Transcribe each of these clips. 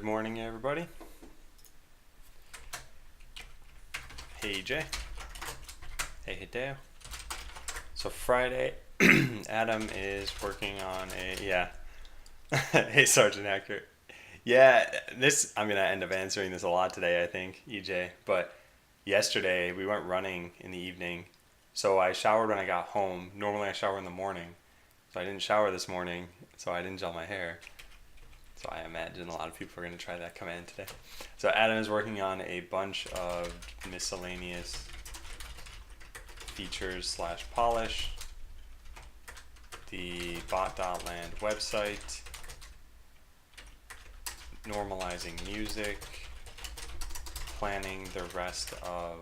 Good morning, everybody. Hey, Jay. Hey, Hideo. So Friday, Adam is working on yeah. Hey, Sergeant Accurate. Yeah, I'm gonna end up answering this a lot today, I think, EJ. But yesterday we went running in the evening, so I showered when I got home. Normally I shower in the morning, so I didn't shower this morning, so I didn't gel my hair. So I imagine a lot of people are going to try that command today. So Adam is working on a bunch of miscellaneous features slash polish. The bot.land website, normalizing music, planning the rest of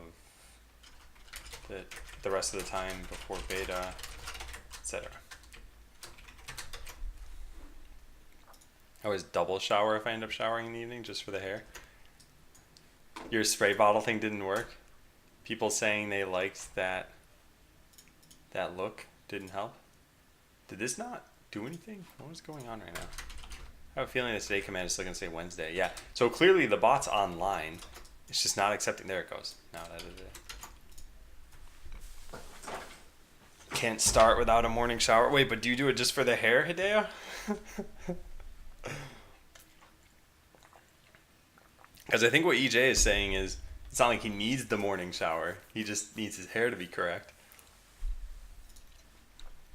the rest of the time before beta, etc. I always double shower if I end up showering in the evening just for the hair. Your spray bottle thing didn't work. People saying they liked that look didn't help. Did this not do anything? What is going on right now? I have a feeling this today command is still going to say Wednesday. Yeah. So clearly the bot's online. It's just not accepting. There it goes. Now that is it. Can't start without a morning shower. Wait, but do you do it just for the hair, Hideo? Because I think what EJ is saying is it's not like he needs the morning shower. He just needs his hair to be correct.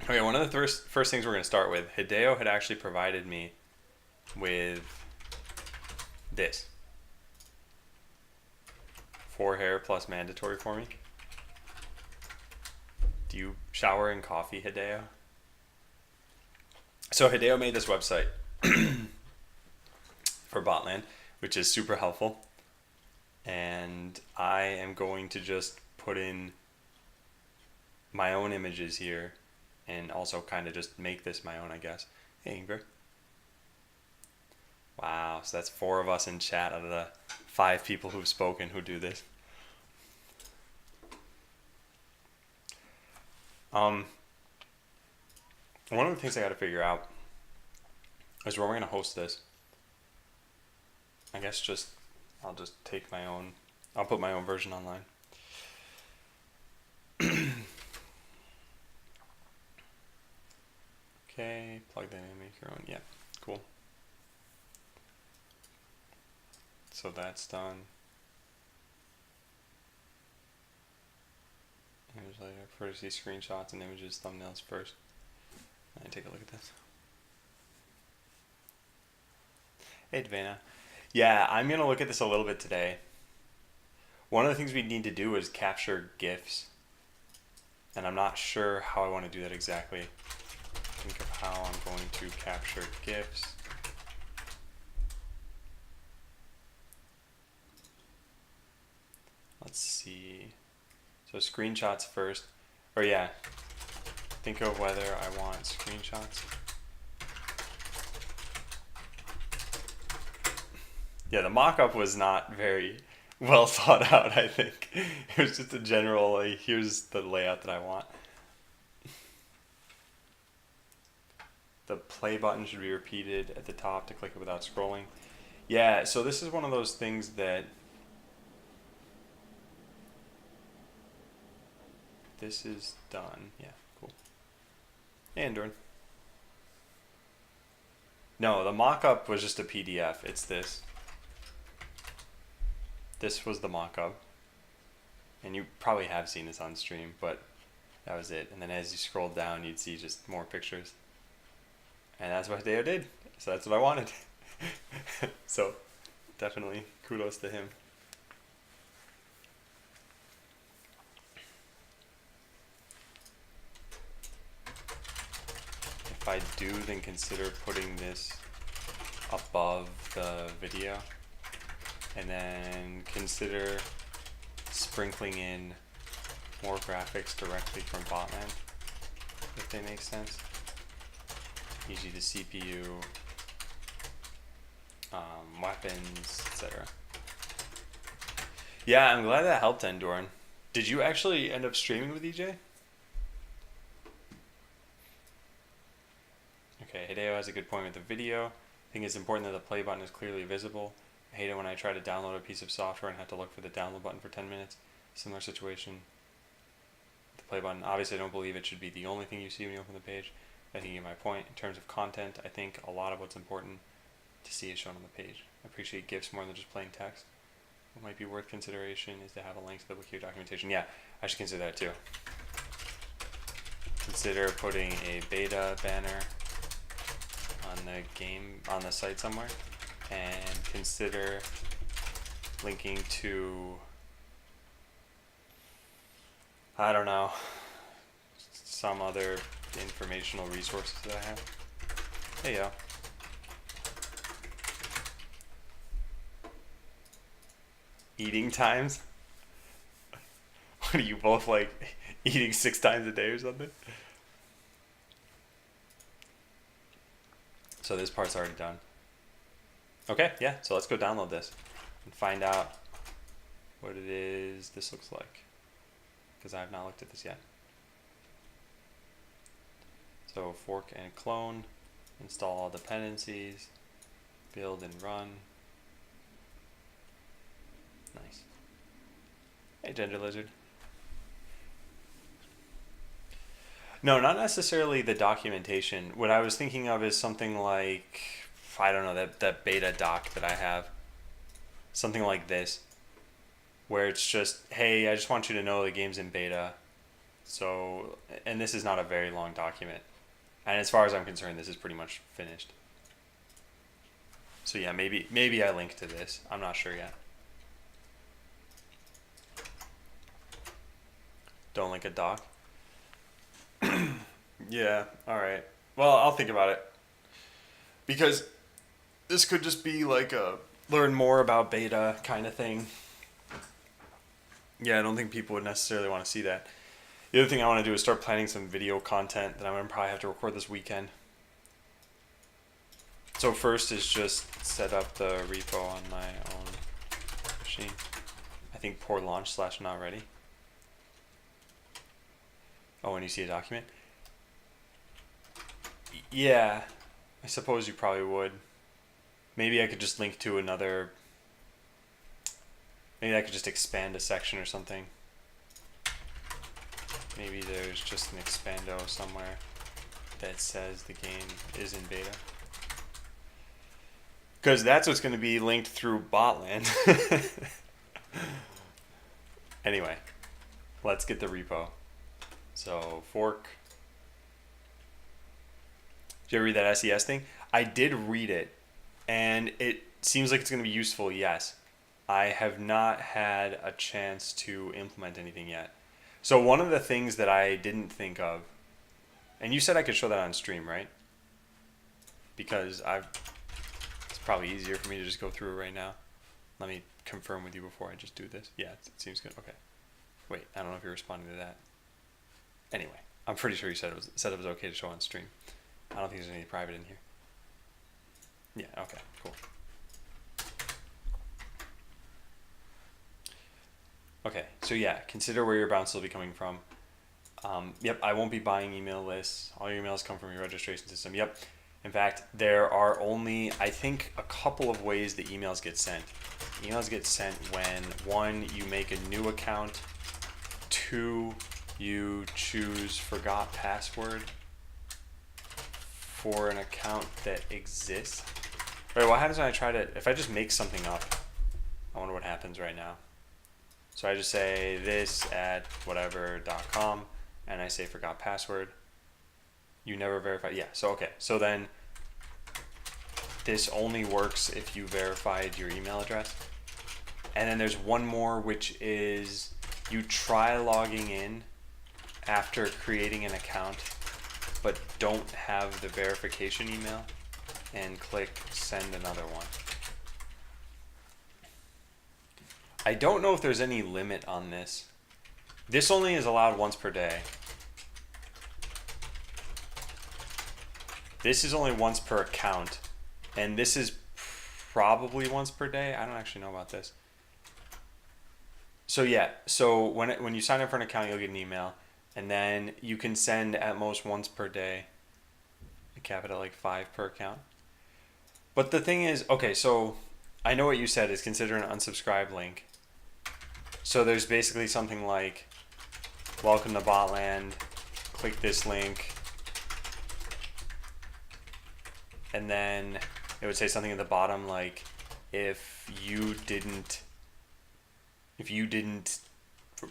Okay, one of the first things we're going to start with, Hideo had actually provided me with this. 4 hair plus mandatory for me. Do you shower in coffee, Hideo? So Hideo made this website for Botland, which is super helpful. And I am going to just put in my own images here and also kind of just make this my own, I guess. Hey, Ingvar. Wow, so that's 4 of us in chat out of the 5 people who've spoken who do this. One of the things I got to figure out is where we're going to host this. I guess I'll just take my own, I'll put my own version online. Okay, plug that in, make your own. Yeah, cool. So that's done. Image later. Prefer to see screenshots and images, thumbnails first. Let me take a look at this. Hey, Dvana. Yeah, I'm going to look at this a little bit today. One of the things we need to do is capture GIFs. And I'm not sure how I want to do that exactly. Think of how I'm going to capture GIFs. Let's see. So screenshots first. Or yeah, think of whether I want screenshots. Yeah, the mock-up was not very well thought out, I think. It was just a general, like, here's the layout that I want. The play button should be repeated at the top to click it without scrolling. Yeah, so this is one of those things that this is done. Yeah, cool. Hey, Andoran. No, the mock-up was just a PDF. It's this. This was the mock-up. And you probably have seen this on stream, but that was it. And then as you scroll down, you'd see just more pictures. And that's what Hideo did. So that's what I wanted. So definitely kudos to him. If I do, then consider putting this above the video. And then consider sprinkling in more graphics directly from Botland, if they make sense. E.g. the CPU, weapons, etc. Yeah, I'm glad that helped, Endoran. Did you actually end up streaming with EJ? Okay, Hideo has a good point with the video. think it's important that the play button is clearly visible. I hate it when I try to download a piece of software and have to look for the download button for 10 minutes. Similar situation. The play button. Obviously, I don't believe it should be the only thing you see when you open the page. I think you get my point. In terms of content, I think a lot of what's important to see is shown on the page. I appreciate GIFs more than just plain text. What might be worth consideration is to have a link to the wiki documentation. Yeah, I should consider that too. Consider putting a beta banner on the game, on the site somewhere, and consider linking to, I don't know, some other informational resources that I have. There you go. Eating times? What are you both like eating 6 times a day or something? So this part's already done. Okay, yeah, so let's go download this and find out what it is this looks like, because I have not looked at this yet. So fork and clone, install all dependencies, build and run. Nice. Hey, Gender Lizard. No, not necessarily the documentation. What I was thinking of is something like, I don't know, that beta doc that I have. Something like this, where it's just, hey, I just want you to know the game's in beta. So, and this is not a very long document. And as far as I'm concerned, this is pretty much finished. So yeah, maybe I link to this. I'm not sure yet. Don't link a doc. Yeah, alright. Well, I'll think about it. Because this could just be like a learn more about beta kind of thing. Yeah, I don't think people would necessarily want to see that. The other thing I want to do is start planning some video content that I'm going to probably have to record this weekend. So first is just set up the repo on my own machine. I think pour launch / not ready. Oh, when you see a document? Yeah, I suppose you probably would. Maybe I could just link to another. Maybe I could just expand a section or something. Maybe there's just an expando somewhere that says the game is in beta. Because that's what's going to be linked through Botland. Anyway, let's get the repo. So fork. Did you ever read that SES thing? I did read it, and it seems like it's going to be useful, yes. I have not had a chance to implement anything yet. So one of the things that I didn't think of, and you said I could show that on stream, right? Because it's probably easier for me to just go through it right now. Let me confirm with you before I just do this. Yeah, it seems good. Okay. Wait, I don't know if you're responding to that. Anyway, I'm pretty sure you said it was okay to show on stream. I don't think there's any private in here. Yeah, okay, cool. Okay, so yeah, consider where your bounce will be coming from. Yep, I won't be buying email lists. All your emails come from your registration system. Yep. In fact, there are only, I think, a couple of ways the emails get sent. Emails get sent when, 1, you make a new account, 2, you choose forgot password for an account that exists. Wait, what happens when I try to, if I just make something up? I wonder what happens right now. So I just say this at whatever.com and I say forgot password. You never verify. Yeah, so okay. So then this only works if you verified your email address. And then there's one more, which is you try logging in after creating an account, but don't have the verification email, and click send another one. I don't know if there's any limit on this. This only is allowed once per day. This is only once per account, and this is probably once per day. I don't actually know about this. So yeah, so when you sign up for an account, you'll get an email, and then you can send at most once per day. I cap it at like 5 per account. But the thing is, okay, so I know what you said is consider an unsubscribe link. So there's basically something like, welcome to Botland, click this link, and then it would say something at the bottom like, if you didn't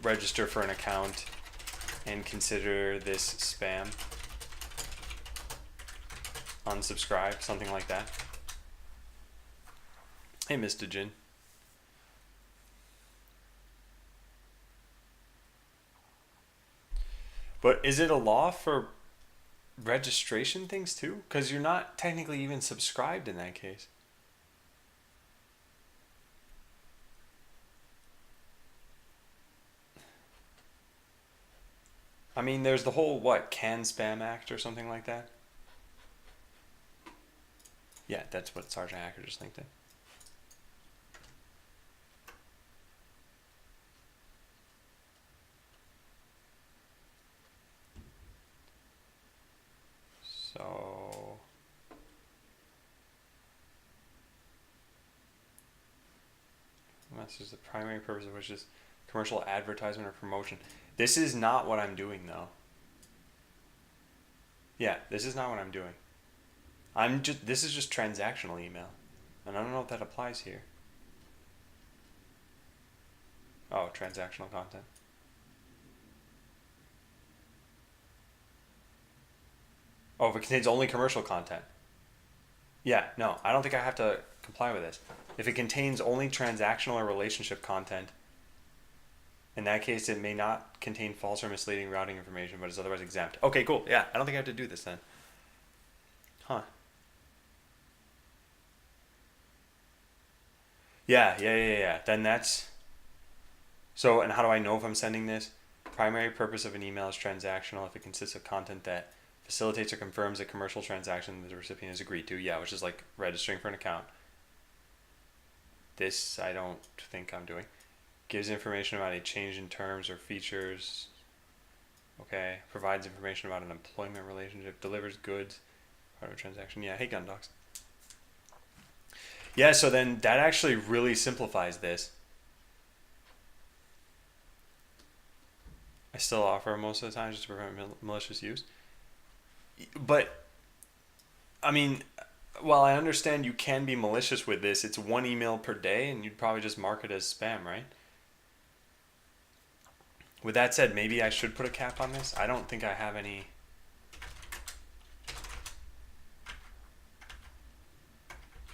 register for an account and consider this spam, unsubscribe, something like that. Hey, Mr. Jin. But is it a law for registration things too? Because you're not technically even subscribed in that case. I mean, there's the whole, what, Can Spam Act or something like that? Yeah, that's what Sergeant Hacker just linked in. So message the primary purpose of which is commercial advertisement or promotion. This is not what I'm doing though. Yeah, this is not what I'm doing. This is just transactional email. And I don't know if that applies here. Oh, transactional content. Oh, if it contains only commercial content. Yeah, no, I don't think I have to comply with this. If it contains only transactional or relationship content, in that case, it may not contain false or misleading routing information, but is otherwise exempt. Okay, cool. Yeah, I don't think I have to do this then. Huh. Yeah. Then that's... So, and how do I know if I'm sending this? Primary purpose of an email is transactional if it consists of content that facilitates or confirms a commercial transaction that the recipient has agreed to. Yeah, which is like registering for an account. This I don't think I'm doing. Gives information about a change in terms or features. Okay. Provides information about an employment relationship. Delivers goods. Part of a transaction. Yeah, hey Gundogs. Yeah, so then that actually really simplifies this. I still offer most of the time just to prevent malicious use. But, I mean, while I understand you can be malicious with this, it's one email per day and you'd probably just mark it as spam, right? With that said, maybe I should put a cap on this. I don't think I have any...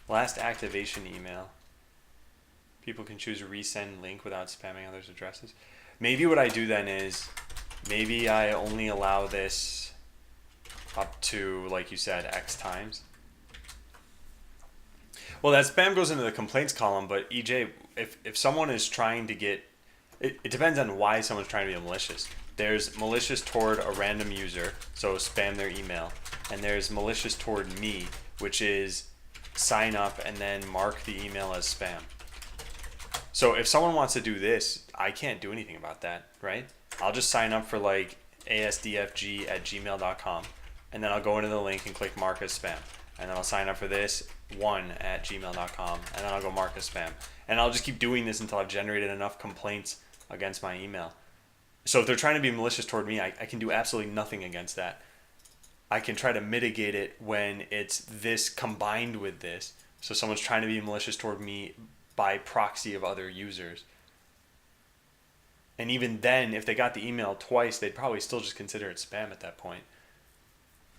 Last activation email. People can choose a resend link without spamming others' addresses. Maybe what I do then is, maybe I only allow this up to, like you said, X times. Well, that spam goes into the complaints column, but EJ, if someone is trying to get... It depends on why someone's trying to be malicious. There's malicious toward a random user, so spam their email. And there's malicious toward me, which is sign up and then mark the email as spam. So if someone wants to do this, I can't do anything about that, right? I'll just sign up for like asdfg@gmail.com and then I'll go into the link and click mark as spam. And then I'll sign up for this 1@gmail.com and then I'll go mark as spam. And I'll just keep doing this until I've generated enough complaints against my email. So if they're trying to be malicious toward me, I can do absolutely nothing against that. I can try to mitigate it when it's this combined with this. So someone's trying to be malicious toward me by proxy of other users. And even then, if they got the email twice, they'd probably still just consider it spam at that point.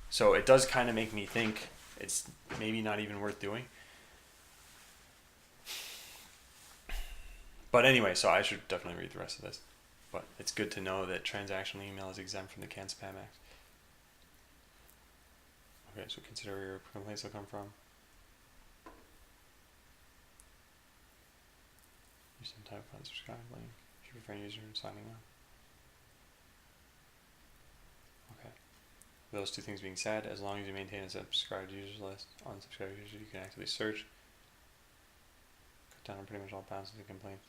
So it does kind of make me think it's maybe not even worth doing. But anyway, so I should definitely read the rest of this. But it's good to know that transactional email is exempt from the Can Spam Act. Okay, so consider where your complaints will come from. Use some type of unsubscribe link. If you prefer user and signing on. Okay. Those two things being said, as long as you maintain a subscribed users list, unsubscribed users, you can actively search. Cut down on pretty much all bounces and complaints.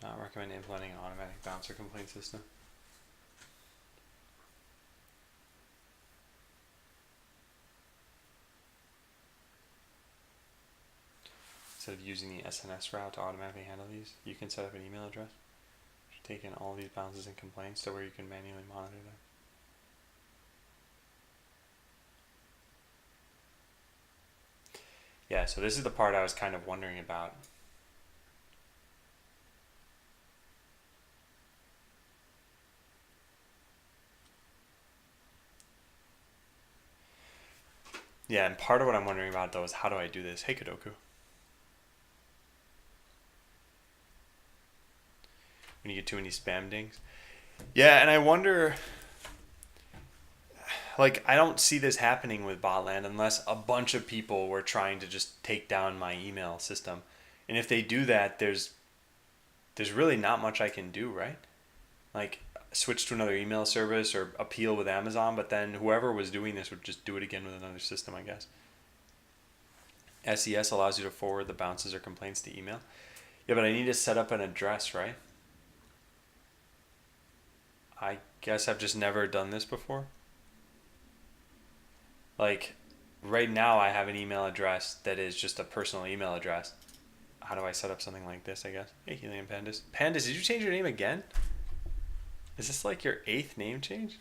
Not recommend implementing an automatic bouncer complaint system. instead of using the SNS route to automatically handle these, you can set up an email address. Take in all these bounces and complaints to where you can manually monitor them. Yeah, so this is the part I was kind of wondering about. Yeah, and part of what I'm wondering about though is how do I do this? Hey Kadoku. When you get too many spam dings. Yeah, and I wonder, like, I don't see this happening with Botland unless a bunch of people were trying to just take down my email system. And if they do that, there's really not much I can do, right? Like, switch to another email service or appeal with Amazon, but then whoever was doing this would just do it again with another system, I guess. SES allows you to forward the bounces or complaints to email. Yeah, but I need to set up an address, right? I guess I've just never done this before. Like, right now I have an email address that is just a personal email address. How do I set up something like this, I guess? Hey, Helium Pandas. Pandas, did you change your name again? Is this like your 8th name change?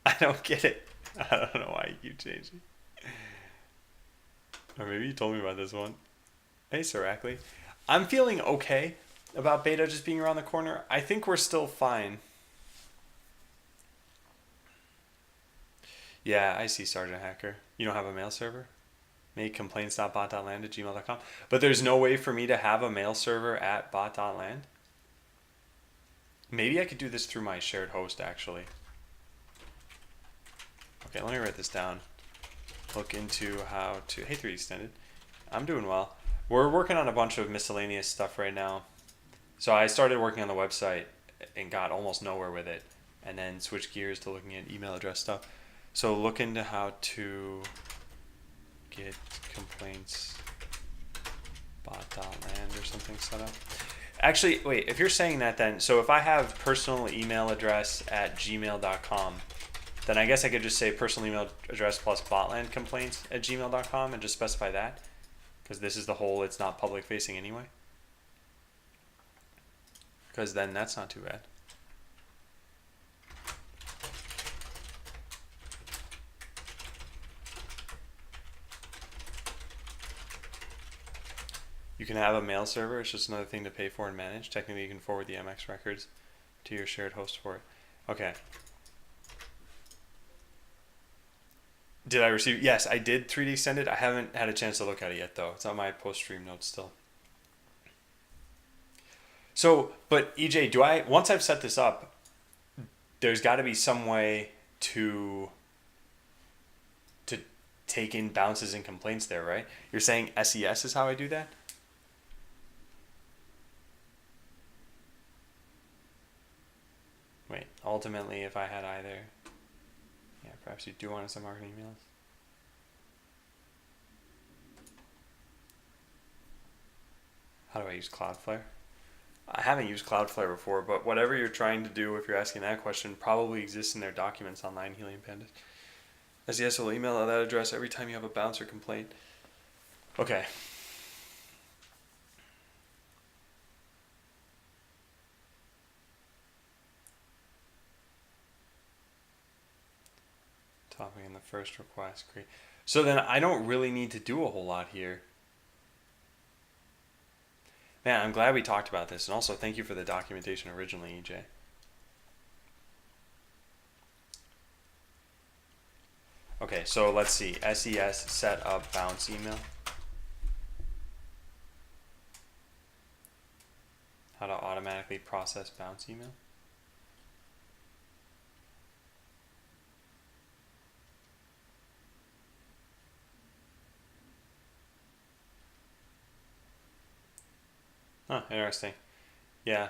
I don't get it. I don't know why you keep changing. Or maybe you told me about this one. Hey, Sirackley. I'm feeling okay about beta just being around the corner. I think we're still fine. Yeah, I see, Sergeant Hacker. You don't have a mail server? Make complaints.bot.land@gmail.com. But there's no way for me to have a mail server at bot.land? Maybe I could do this through my shared host, actually. Okay, let me write this down. Look into how to... Hey, 3 Extended. I'm doing well. We're working on a bunch of miscellaneous stuff right now. So I started working on the website and got almost nowhere with it. And then switched gears to looking at email address stuff. So look into how to get complaints bot.land or something set up. Actually, wait, if you're saying that then, so if I have personal email address at gmail.com, then I guess I could just say personal email address plus botland complaints at gmail.com and just specify that. Because this is the whole, it's not public facing anyway. Because then that's not too bad. You can have a mail server. It's just another thing to pay for and manage. Technically, you can forward the MX records to your shared host for it. Okay. Did I receive? Yes, I did 3D Extended. I haven't had a chance to look at it yet, though. It's on my post-stream notes still. So, but EJ, once I've set this up, there's got to be some way to take in bounces and complaints there, right? You're saying SES is how I do that? Wait, ultimately, if I had either... Yeah, perhaps you do want to send marketing emails. How do I use Cloudflare? I haven't used Cloudflare before, but whatever you're trying to do, if you're asking that question, probably exists in their documents online, Helium Pandas. SES will email that address every time you have a bounce or complaint. Okay. Topic in the first request. Great. So then I don't really need to do a whole lot here. Man, I'm glad we talked about this. And also, thank you for the documentation originally, EJ. Okay, so let's see. SES set up bounce email. How to automatically process bounce email. Huh, interesting. Yeah.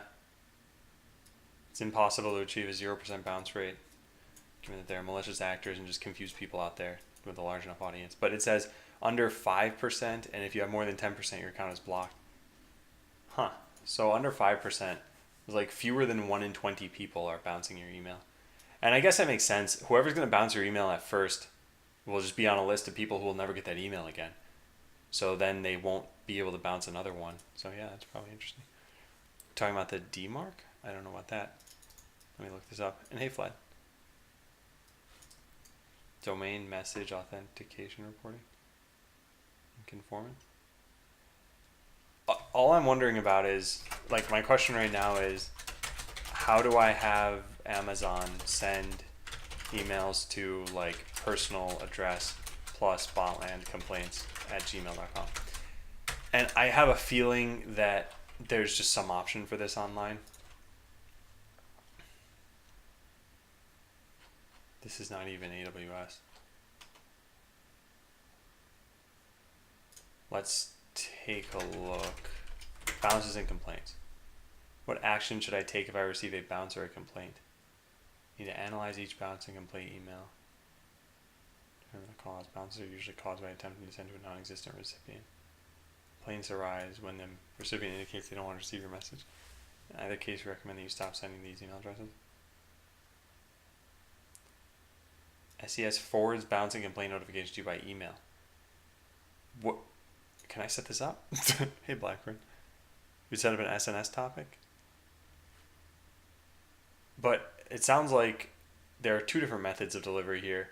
It's impossible to achieve a 0% bounce rate, given that there are malicious actors and just confuse people out there with a large enough audience. But it says under 5%, and if you have more than 10%, your account is blocked. Huh. So under 5%, it's like fewer than 1 in 20 people are bouncing your email. And I guess that makes sense. Whoever's going to bounce your email at first will just be on a list of people who will never get that email again. So then they won't be able to bounce another one. So yeah, that's probably interesting. Talking about the DMARC? I don't know about that. Let me look this up. And hey, Fled. Domain message authentication reporting. Conformant. All I'm wondering about is, like, my question right now is, how do I have Amazon send emails to, like, personal address plus botland complaints at gmail.com? And I have a feeling that there's just some option for this online. This is not even AWS. Let's take a look. Bounces and complaints. What action should I take if I receive a bounce or a complaint? Need to analyze each bounce and complaint email. Determine the cause. Bounces are usually caused by attempting to send to a non-existent recipient. Complaints arise when the recipient indicates they don't want to receive your message. In either case, we recommend that you stop sending these email addresses. SES forwards bounce and complaint notifications to you by email. What? Can I set this up? Hey, Blackburn. We set up an SNS topic. But it sounds like there are two different methods of delivery here.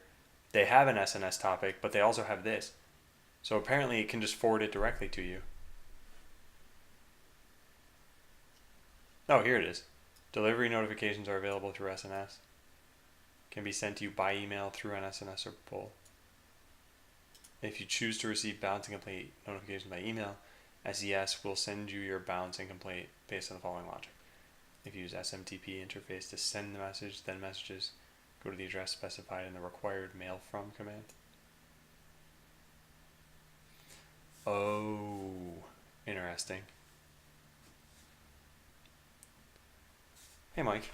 They have an SNS topic, but they also have this. So apparently it can just forward it directly to you. Oh, here it is. Delivery notifications are available through SNS. Can be sent to you by email, through an SNS, or both. If you choose to receive bounce and complaint notifications by email, SES will send you your bounce and complaint based on the following logic. If you use SMTP interface to send the message, then messages go to the address specified in the required mail from command. Oh, interesting. Hey, Mike.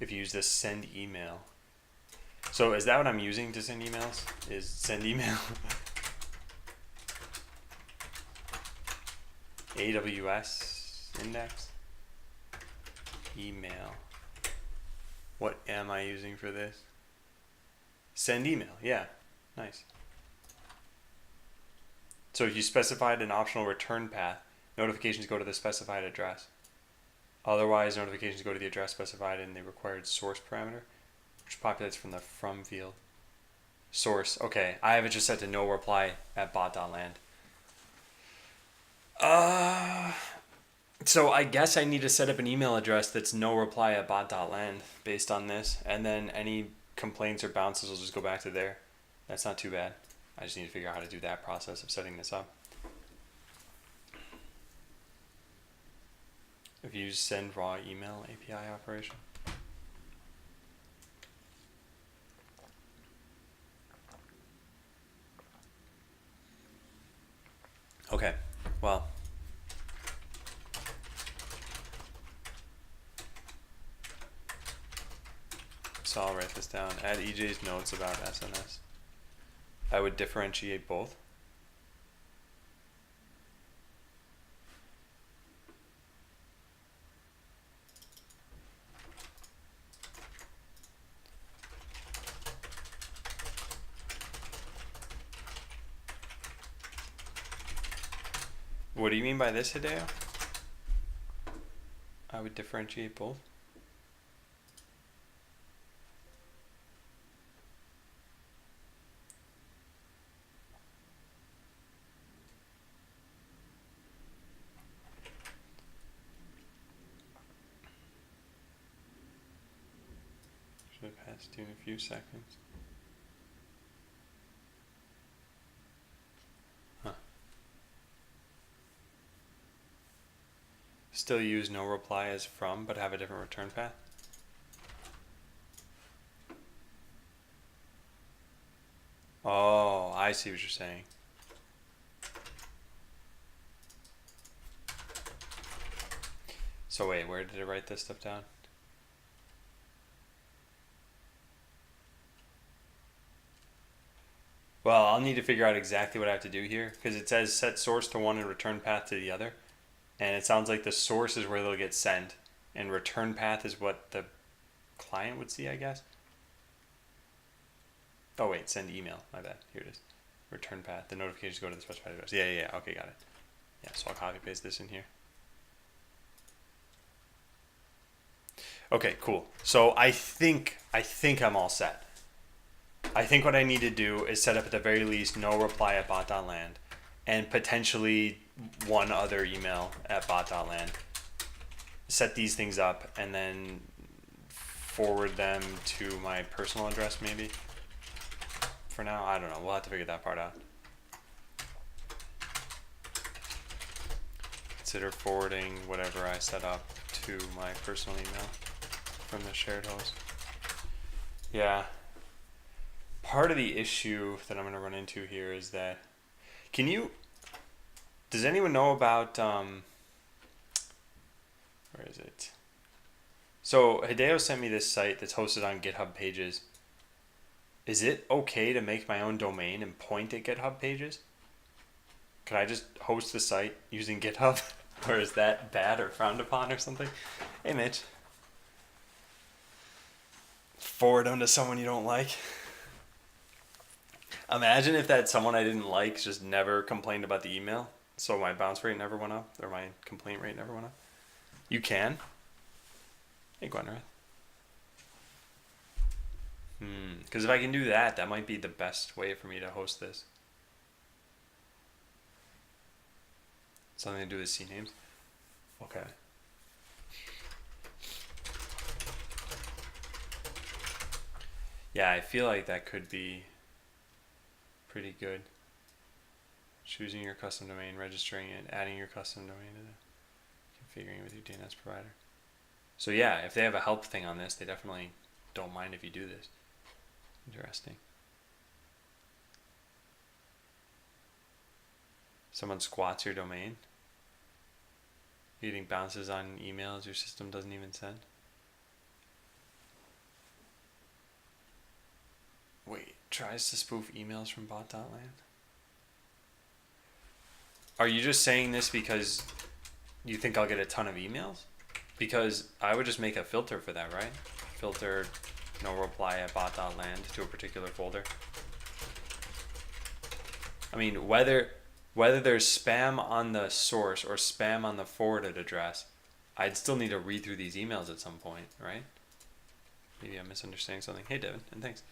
If you use this send email. So is that what I'm using to send emails? Is send email? AWS index? Email. What am I using for this? Send email. Yeah. Nice. So if you specified an optional return path, notifications go to the specified address. Otherwise, notifications go to the address specified in the required source parameter, which populates from the from field. Source. Okay, I have it just set to no reply at bot.land. So I guess I need to set up an email address that's no reply at bot.land based on this, and then any complaints or bounces will just go back to there. That's not too bad. I just need to figure out how to do that process of setting this up. If you use send raw email API operation. Okay, well. So I'll write this down. Add EJ's notes about SNS. I would differentiate both. What do you mean by this, Hideo? I would differentiate both. Should have passed you in a few seconds. Huh. Still use no reply as from, but have a different return path. Oh, I see what you're saying. So wait, where did I write this stuff down? Well, I'll need to figure out exactly what I have to do here, because it says set source to one and return path to the other. And it sounds like the source is where they'll get sent, and return path is what the client would see, I guess. Oh wait, send email. My bad. Here it is. Return path. The notifications go to the specified address. Yeah. Okay, got it. Yeah, so I'll copy paste this in here. Okay, cool. So I think I'm all set. I think what I need to do is set up at the very least no reply at bot.land and potentially one other email at bot.land. Set these things up and then forward them to my personal address maybe. For now, I don't know. We'll have to figure that part out. Consider forwarding whatever I set up to my personal email from the shared host. Yeah. Part of the issue that I'm going to run into here is that does anyone know about where is it? So Hideo sent me this site that's hosted on GitHub Pages. Is it okay to make my own domain and point at GitHub Pages? Could I just host the site using GitHub? Or is that bad or frowned upon or something? Hey Mitch. Forward them to someone you don't like. Imagine if that someone I didn't like just never complained about the email, so my bounce rate never went up, or my complaint rate never went up. You can? Hey, Gwenrith. Because if I can do that, that might be the best way for me to host this. Something to do with CNAMEs? Okay. Yeah, I feel like that could be pretty good. Choosing your custom domain, registering it, adding your custom domain to the configuring with your DNS provider. So yeah, if they have a help thing on this, they definitely don't mind if you do this. Interesting. Someone squats your domain. Getting bounces on emails your system doesn't even send. Wait, tries to spoof emails from bot.land? Are you just saying this because you think I'll get a ton of emails? Because I would just make a filter for that, right? Filter no reply at bot.land to a particular folder. I mean, whether there's spam on the source or spam on the forwarded address, I'd still need to read through these emails at some point, right? Maybe I'm misunderstanding something. Hey, Devin, and thanks.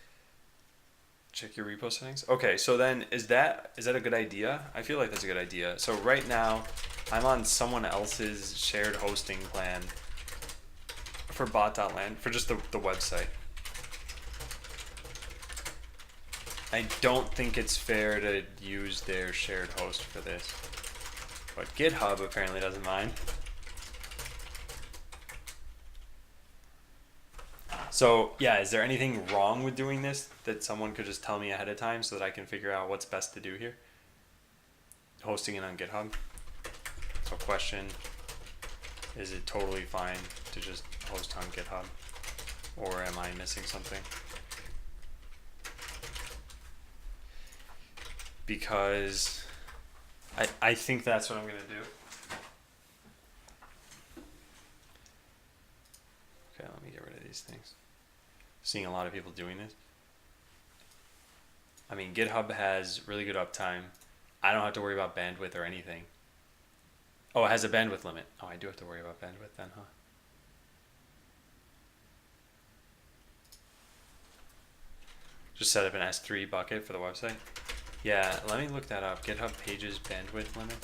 Check your repo settings. Okay, so then is that a good idea? I feel like that's a good idea. So right now, I'm on someone else's shared hosting plan for bot.land, for just the website. I don't think it's fair to use their shared host for this. But GitHub apparently doesn't mind. So yeah, is there anything wrong with doing this that someone could just tell me ahead of time so that I can figure out what's best to do here? Hosting it on GitHub. So question, is it totally fine to just host on GitHub? Or am I missing something? Because I think that's what I'm going to do. Okay, let me get rid of these things. Seeing a lot of people doing this. I mean, GitHub has really good uptime. I don't have to worry about bandwidth or anything. Oh, it has a bandwidth limit. Oh, I do have to worry about bandwidth then, huh? Just set up an S3 bucket for the website. Yeah, let me look that up. GitHub Pages bandwidth limit.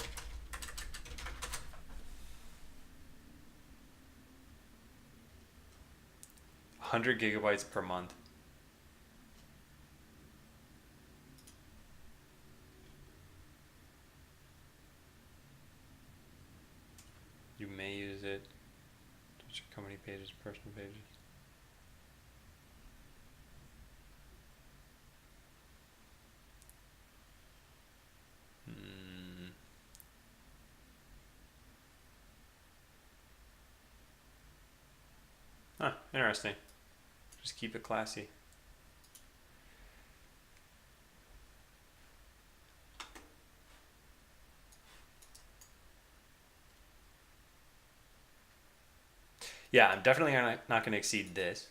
$100 gigabytes per month. You may use it. Just your company pages, personal pages. Huh, interesting. Just keep it classy. Yeah, I'm definitely not going to exceed this.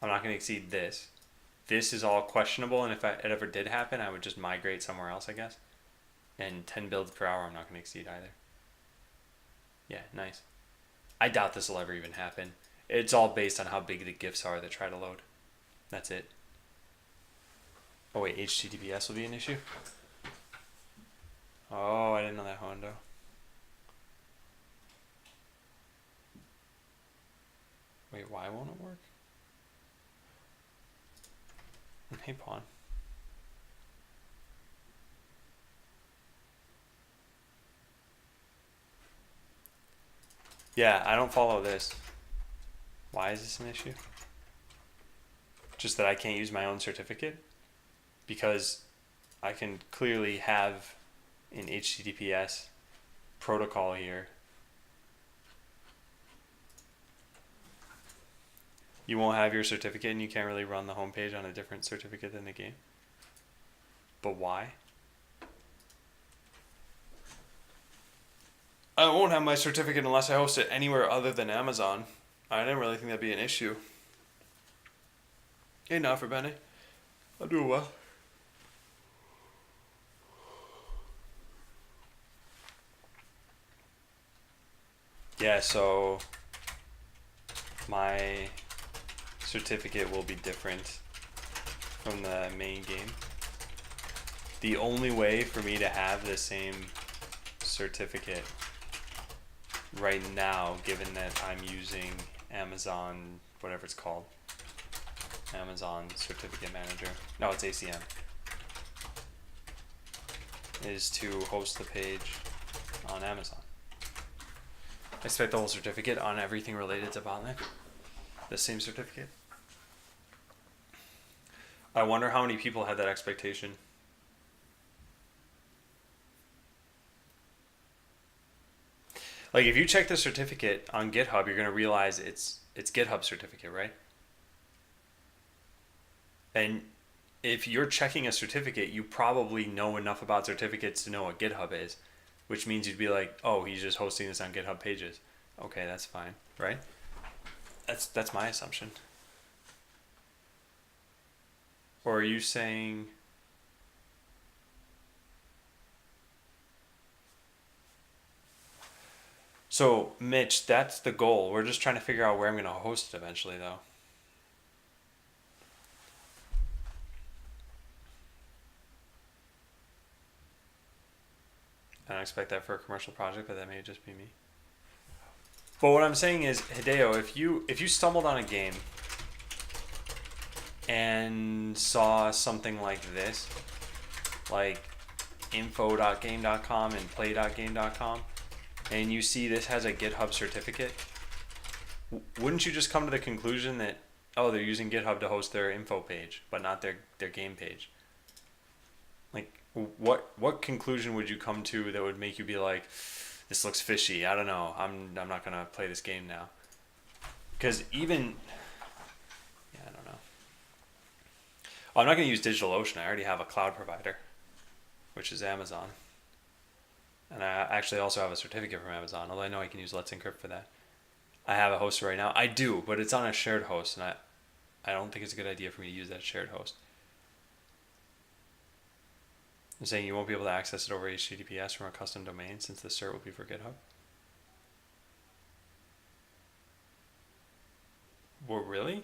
I'm not going to exceed this. this is all questionable, and if it ever did happen, I would just migrate somewhere else, I guess. And 10 builds per hour, I'm not going to exceed either. Yeah, nice. I doubt this will ever even happen. It's all based on how big the GIFs are that try to load. That's it. Oh wait, HTTPS will be an issue? Oh, I didn't know that, Hondo. Wait, why won't it work? Hey, Pawn. Yeah, I don't follow this. Why is this an issue? Just that I can't use my own certificate? Because I can clearly have an HTTPS protocol here. You won't have your certificate and you can't really run the homepage on a different certificate than the game. But why? I won't have my certificate unless I host it anywhere other than Amazon. I didn't really think that'd be an issue. Hey, not for Benny. I'll do well. Yeah, so my certificate will be different from the main game. The only way for me to have the same certificate right now, given that I'm using Amazon, whatever it's called, Amazon Certificate Manager, no, it's ACM, is to host the page on Amazon. I expect the whole certificate on everything related to Botnet, the same certificate. I wonder how many people had that expectation. Like, if you check the certificate on GitHub, you're going to realize it's GitHub certificate, right? And if you're checking a certificate, you probably know enough about certificates to know what GitHub is, which means you'd be like, oh, he's just hosting this on GitHub pages. Okay, that's fine, right? That's my assumption. Or are you saying... So, Mitch, that's the goal. We're just trying to figure out where I'm going to host it eventually, though. I don't expect that for a commercial project, but that may just be me. But what I'm saying is, Hideo, if you stumbled on a game and saw something like this, like info.game.com and play.game.com, and you see this has a GitHub certificate, wouldn't you just come to the conclusion that, oh, they're using GitHub to host their info page, but not their game page? Like, what conclusion would you come to that would make you be like, this looks fishy, I don't know, I'm not going to play this game now? Because even... yeah, I don't know. Well, I'm not going to use DigitalOcean. I already have a cloud provider, which is Amazon. And I actually also have a certificate from Amazon, although I know I can use Let's Encrypt for that. I have a host right now. I do, but it's on a shared host, and I don't think it's a good idea for me to use that shared host. I'm saying you won't be able to access it over HTTPS from a custom domain since the cert will be for GitHub. Well, really?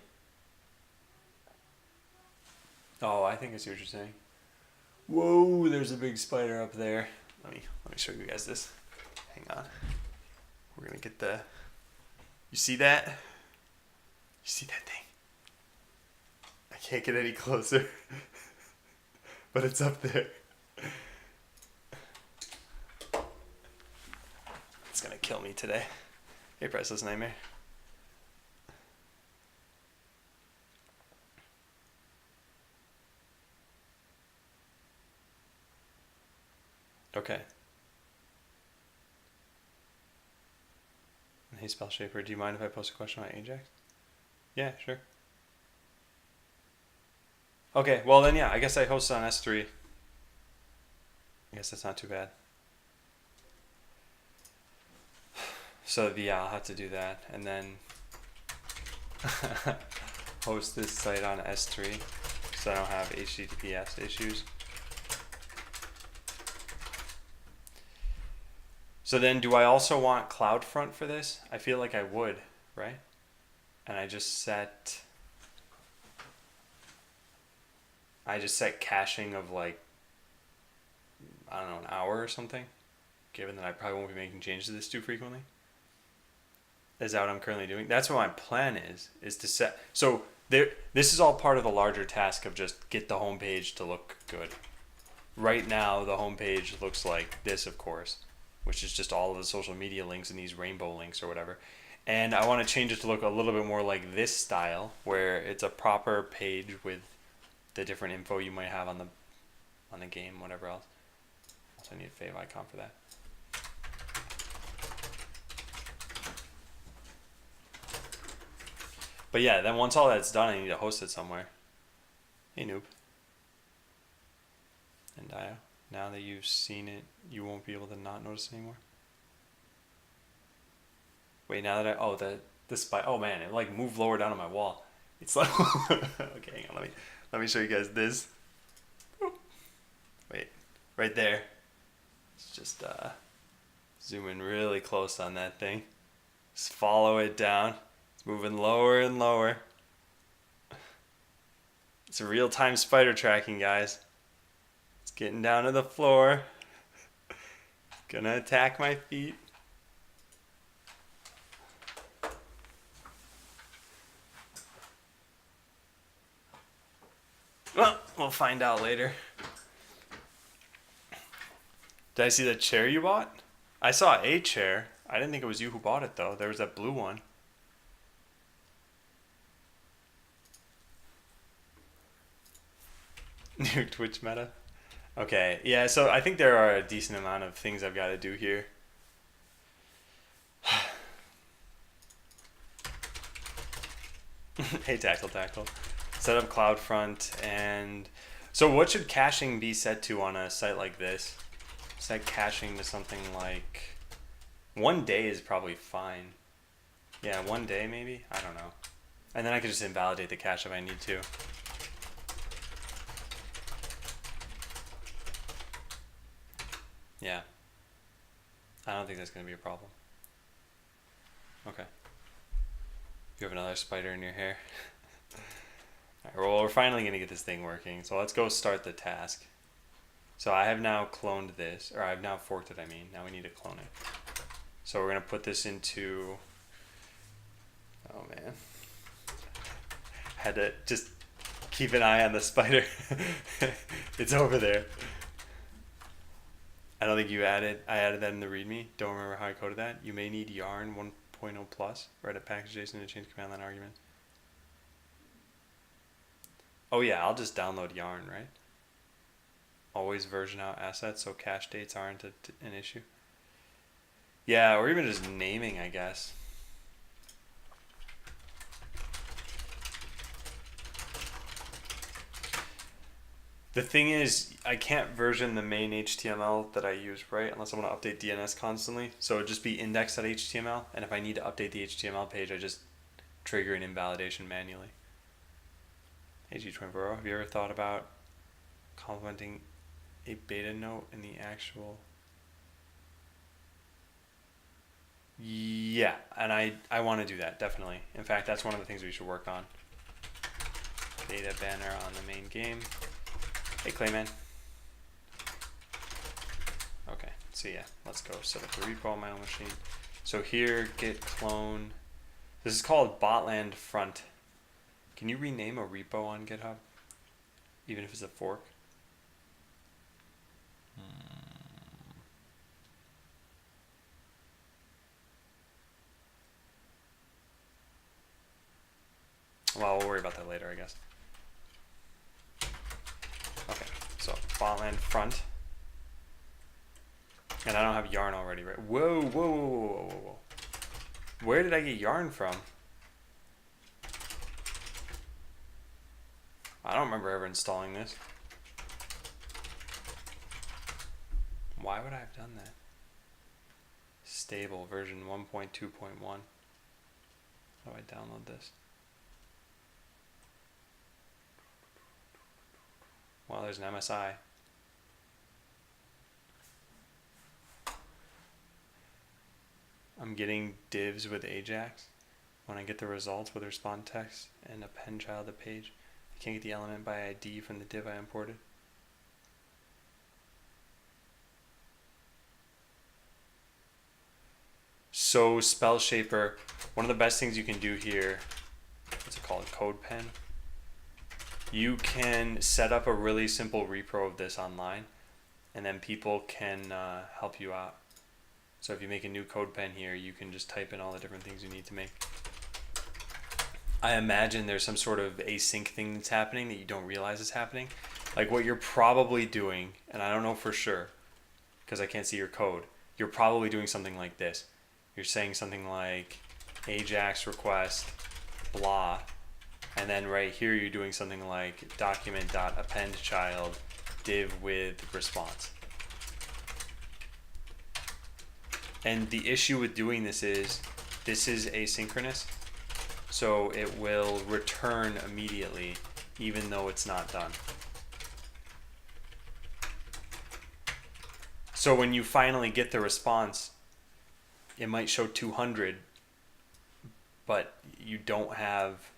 Oh, I think I see what you're saying. Whoa, there's a big spider up there. Let me show you guys this. Hang on. We're gonna get the... You see that? You see that thing? I can't get any closer. But it's up there. It's gonna kill me today. Hey, Priceless Nightmare. Okay. Hey, Spell Shaper, do you mind if I post a question on Ajax? Yeah, sure. Okay, well then, yeah, I guess I host on S3. I guess that's not too bad. So yeah, I'll have to do that, and then host this site on S3. so I don't have HTTPS issues. So then do I also want CloudFront for this? I feel like I would, right? And I just set caching of like, I don't know, an hour or something, given that I probably won't be making changes to this too frequently. Is that what I'm currently doing? That's what my plan is to set. So this is all part of the larger task of just get the homepage to look good. Right now, the homepage looks like this, of course, which is just all of the social media links and these rainbow links or whatever. And I want to change it to look a little bit more like this style, where it's a proper page with the different info you might have on the game, whatever else. Also, I need a fave icon for that. But yeah, then once all that's done, I need to host it somewhere. Hey, noob. And Dio, now that you've seen it, you won't be able to not notice anymore. Wait, now that the spy. Oh man, it like moved lower down on my wall. It's like okay, hang on, let me show you guys this. Wait, right there. Let's just zoom in really close on that thing. Just follow it down. It's moving lower and lower. It's a real-time spider tracking, guys. It's getting down to the floor. Gonna attack my feet. Well, we'll find out later. Did I see the chair you bought? I saw a chair. I didn't think it was you who bought it, though. There was that blue one. New Twitch meta? Okay, yeah, so I think there are a decent amount of things I've got to do here. Hey, Tactile. Set up CloudFront, and so what should caching be set to on a site like this? Set caching to something like 1 day is probably fine. Yeah, 1 day maybe? I don't know. And then I could just invalidate the cache if I need to. Yeah. I don't think that's going to be a problem. Okay. You have another spider in your hair. Alright, well, we're finally going to get this thing working. So let's go start the task. So I have now cloned this, or I've now forked it, I mean. Now we need to clone it. So we're going to put this into... Oh, man. Had to just keep an eye on the spider. It's over there. I don't think you added... I added that in the README. Don't remember how I coded that. You may need yarn 1.0 plus. Write a package JSON to change command line arguments. Oh yeah, I'll just download yarn, right? Always version out assets so cache dates aren't an issue. Yeah, or even just naming, I guess. The thing is, I can't version the main HTML that I use, right? Unless I want to update DNS constantly. So it would just be index.html, and if I need to update the HTML page, I just trigger an invalidation manually. Hey G24, have you ever thought about complementing a beta note in the actual... Yeah, and I want to do that, definitely. In fact, that's one of the things we should work on. Beta banner on the main game. Hey Clayman. Okay, so yeah, let's go set up the repo on my own machine. So here, git clone. This is called Botland Front. Can you rename a repo on GitHub? Even if it's a fork? Well, we'll worry about that later, I guess. Okay, so Botland Front. And I don't have yarn already, right? Whoa. Where did I get yarn from? I don't remember ever installing this. Why would I have done that? Stable version 1.2.1. How do I download this? Well, there's an MSI. I'm getting divs with Ajax. When I get the results with respond text and append child to page, I can't get the element by ID from the div I imported. So Spell Shaper, one of the best things you can do here, what's it called, CodePen? You can set up a really simple repro of this online, and then people can help you out. So if you make a new CodePen here, you can just type in all the different things you need to make. I imagine there's some sort of async thing that's happening that you don't realize is happening. Like what you're probably doing, and I don't know for sure, because I can't see your code, you're probably doing something like this. You're saying something like Ajax request, blah, and then right here you're doing something like document.append child div with response. And the issue with doing this is asynchronous, so it will return immediately even though it's not done. So when you finally get the response, it might show 200, but you don't have,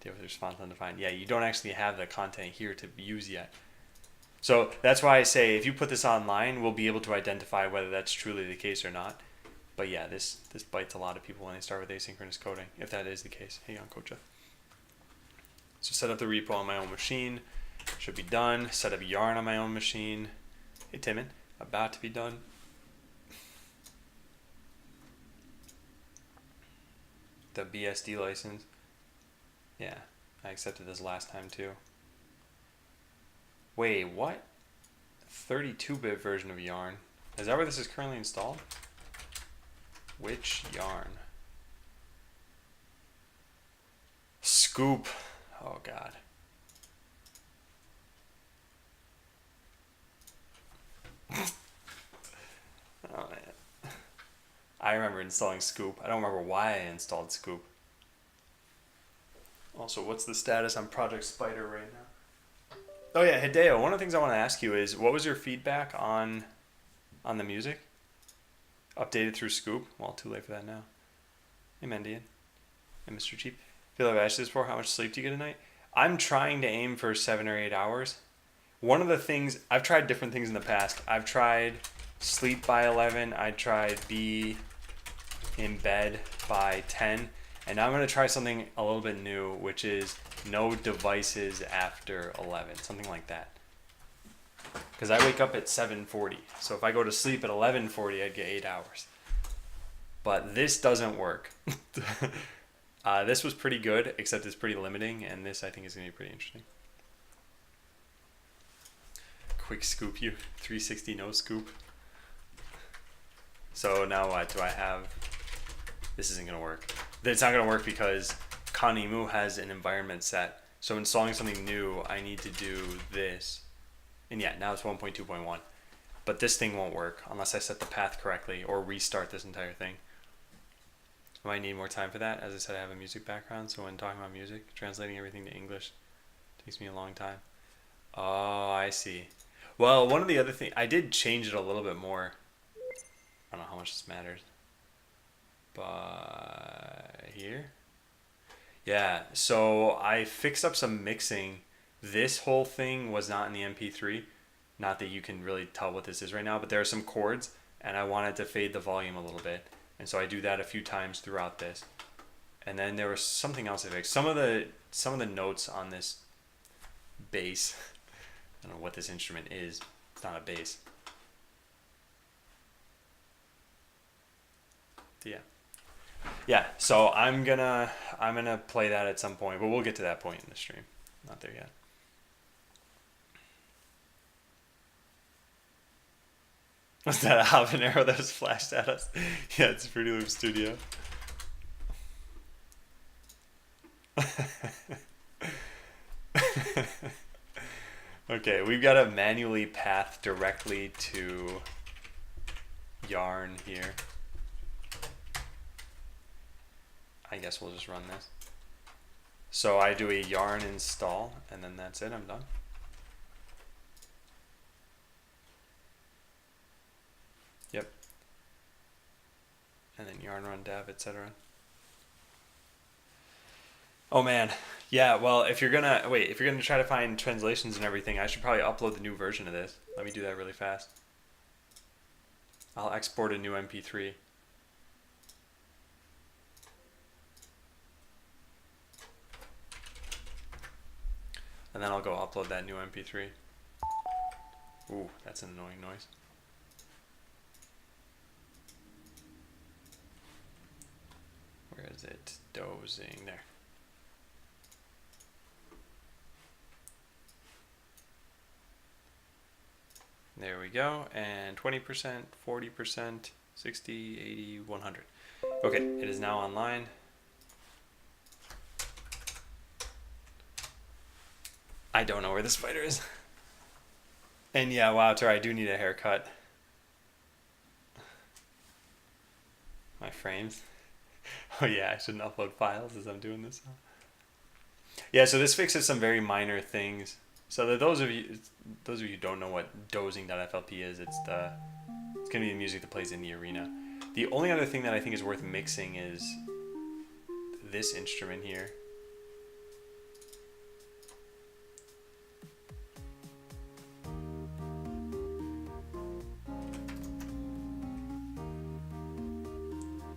div with response undefined. Yeah, you don't actually have the content here to use yet. So that's why I say if you put this online, we'll be able to identify whether that's truly the case or not. But yeah, this bites a lot of people when they start with asynchronous coding, if that is the case. Hey, on Coach Jeff. So set up the repo on my own machine. Should be done. Set up Yarn on my own machine. Hey, Timon. About to be done. The BSD license. Yeah, I accepted this last time too. Wait, what? 32-bit version of Yarn. Is that where this is currently installed? Which Yarn? Scoop. Oh God. Oh man. I remember installing Scoop. I don't remember why I installed Scoop. Also, what's the status on Project Spider right now? Oh yeah, Hideo, one of the things I want to ask you is, what was your feedback on the music? Updated through Scoop? Well, too late for that now. Hey, Mendian. Hey, Mr. Cheap. Feel like I've asked this before, how much sleep do you get a night? I'm trying to aim for 7 or 8 hours. One of the things, I've tried different things in the past. I've tried sleep by 11. I tried be in bed by 10. And now I'm going to try something a little bit new, which is no devices after 11. Something like that. Because I wake up at 7:40. So if I go to sleep at 11:40, I'd get 8 hours. But this doesn't work. This was pretty good, except it's pretty limiting. And this, I think, is going to be pretty interesting. Quick scoop you. 360 no scoop. So now what do I have? This isn't going to work. It's not going to work because Kanimu has an environment set. So installing something new, I need to do this. And yeah, now it's 1.2.1. But this thing won't work unless I set the path correctly or restart this entire thing. I might need more time for that. As I said, I have a music background, so when talking about music, translating everything to English takes me a long time. Oh, I see. Well, one of the other things, I did change it a little bit more. I don't know how much this matters. But here? Yeah, so I fixed up some mixing. This whole thing was not in the MP3. Not that you can really tell what this is right now, but there are some chords, and I wanted to fade the volume a little bit. And so I do that a few times throughout this. And then there was something else I fixed. Some of the notes on this bass, I don't know what this instrument is. It's not a bass. Yeah. Yeah, so I'm gonna play that at some point, but we'll get to that point in the stream. Not there yet. Was that a habanero that was flashed at us? Yeah, it's Fruity Loop Studio. Okay, we've got to manually path directly to Yarn here. I guess we'll just run this. So I do a Yarn install, and then that's it, I'm done. and then yarn run dev, etc. Oh man, yeah. Well, if you're gonna try to find translations and everything, I should probably upload the new version of this. Let me do that really fast. I'll export a new MP3. And then I'll go upload that new MP3. Ooh, that's an annoying noise. Where is it? Dozing. There. There we go. And 20%, 40%, 60, 80, 100. Okay, it is now online. I don't know where the spider is. And yeah, Wouter, I do need a haircut. My frames. Oh yeah, I shouldn't upload files as I'm doing this. Yeah, so this fixes some very minor things. So that those of you who don't know what dozing.flp is, it's gonna be the music that plays in the arena. The only other thing that I think is worth mixing is this instrument here.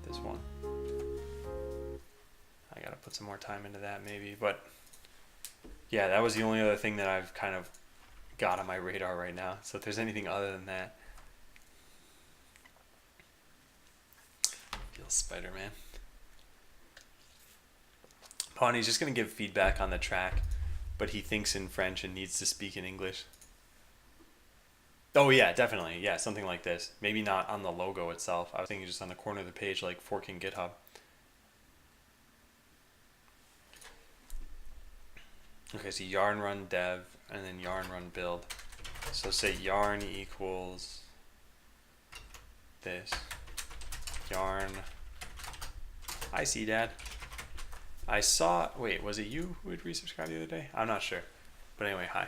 This one. I gotta put some more time into that maybe, but yeah, that was the only other thing that I've kind of got on my radar right now. So if there's anything other than that. Feels Spider-Man. Pawnee's just going to give feedback on the track, but he thinks in French and needs to speak in English. Oh yeah, definitely. Yeah, something like this. Maybe not on the logo itself. I was thinking just on the corner of the page, like forking GitHub. Okay, so yarn run dev and then yarn run build. So say yarn equals this. Yarn. I see, Dad. I saw. Wait, was it you who had resubscribed the other day? I'm not sure. But anyway, hi.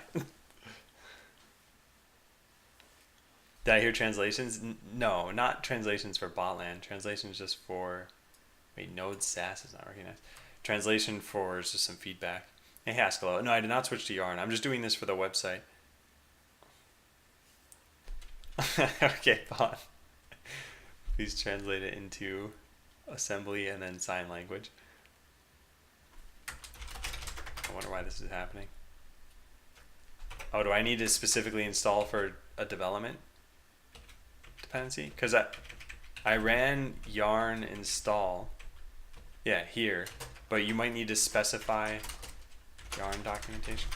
Did I hear translations? No, not translations for Botland. Translations just for. Wait, Node Sass is not recognized. Translation for is just some feedback. Hey, Haskell. No, I did not switch to Yarn. I'm just doing this for the website. Okay, fine. Please translate it into assembly and then sign language. I wonder why this is happening. Oh, do I need to specifically install for a development dependency? Because I ran yarn install. Yeah, here. But you might need to specify yarn documentation.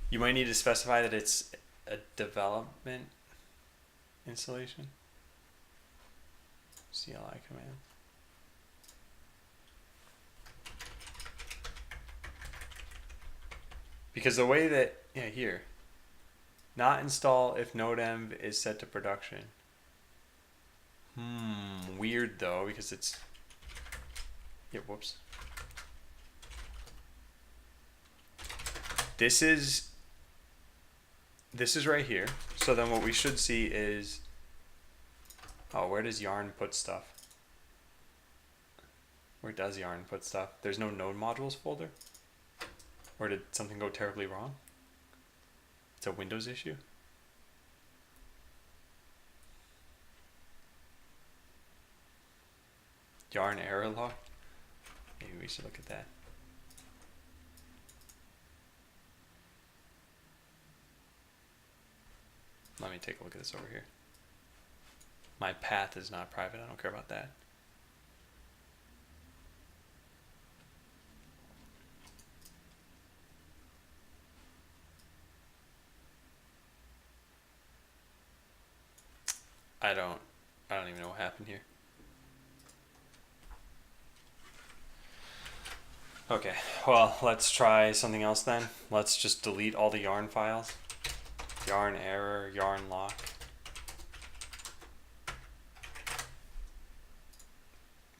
You might need to specify that it's a development installation. CLI command. Because the way that, yeah, here. Not install if nodemv is set to production. Weird though, because it's, yeah, whoops. This is right here. So then what we should see is, oh, where does yarn put stuff? Where does yarn put stuff? There's no node modules folder? Or did something go terribly wrong? It's a Windows issue? Yarn error log? Maybe we should look at that. Let me take a look at this over here. My path is not private. I don't care about that. I don't even know what happened here. Okay, well, let's try something else then. Let's just delete all the yarn files. Yarn error, yarn lock.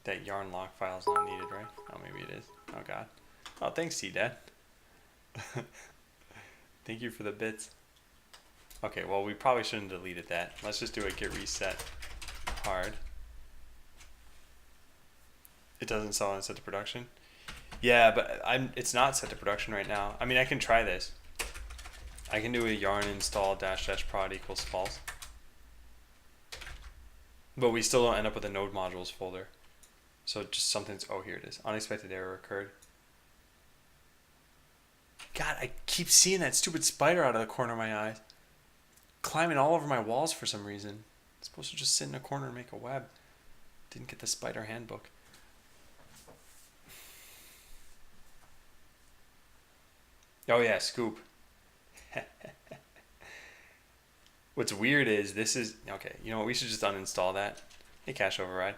That yarn lock file is not needed, right? Oh, maybe it is. Oh, God. Oh, thanks, C-Dad. Thank you for the bits. Okay, well, we probably shouldn't have deleted that. Let's just do a git reset hard. It doesn't install and set to production. Yeah, but it's not set to production right now. I mean, I can try this. I can do a yarn install dash dash prod equals false. But we still don't end up with a node modules folder. So just something's, oh, here it is. Unexpected error occurred. God, I keep seeing that stupid spider out of the corner of my eyes. Climbing all over my walls for some reason. It's supposed to just sit in a corner and make a web. Didn't get the spider handbook. Oh yeah, scoop. What's weird is this is, okay, you know what, we should just uninstall that. Hey, cache override.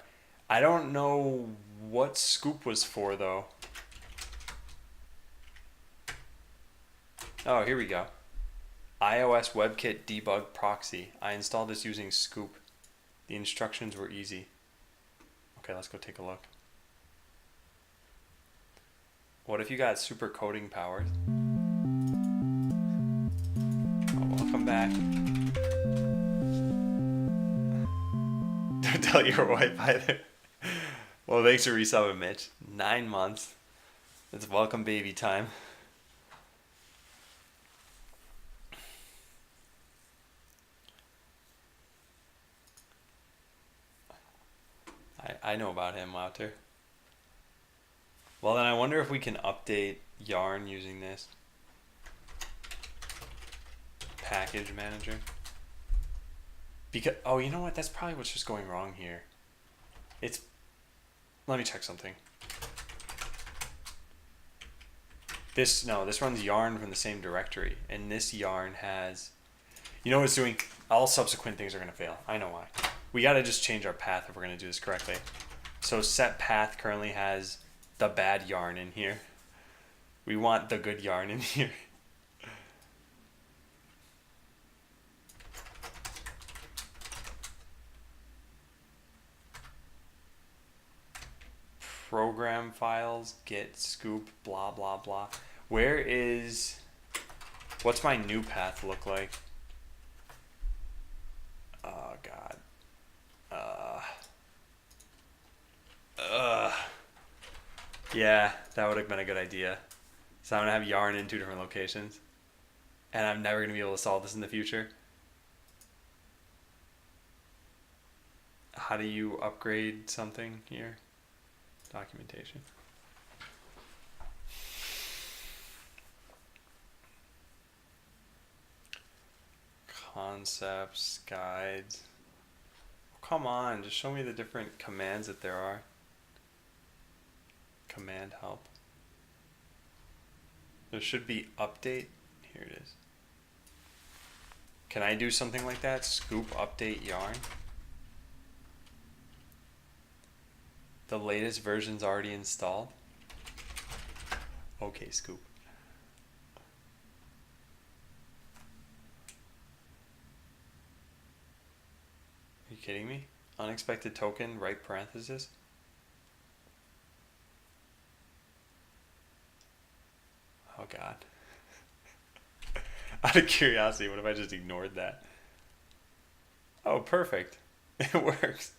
I don't know what scoop was for though. Oh, here we go. iOS WebKit debug proxy. I installed this using scoop. The instructions were easy. Okay, let's go take a look. What if you got super coding powers? Oh, welcome back. Don't tell your wife either. Well, thanks for resubbing, Mitch. 9 months. It's welcome baby time. I know about him, Wouter. Well, then I wonder if we can update yarn using this package manager. Because, oh, you know what? That's probably what's just going wrong here. It's, let me check something. This runs yarn from the same directory, and this yarn has, you know what it's doing? All subsequent things are going to fail. I know why. We got to just change our path if we're going to do this correctly. So set path currently has the bad yarn in here. We want the good yarn in here. Program files, git, scoop, blah, blah, blah. Where is, what's my new path look like? Oh, God. Yeah, that would have been a good idea. So I'm going to have yarn in 2 different locations. And I'm never going to be able to solve this in the future. How do you upgrade something here? Documentation. Concepts, guides. Come on, just show me the different commands that there are. Command help. There should be update. Here it is. Can I do something like that? Scoop update yarn. The latest version's already installed. Okay, scoop. Are you kidding me? Unexpected token, right parenthesis? Oh God. Out of curiosity, what if I just ignored that? Oh, perfect. It works.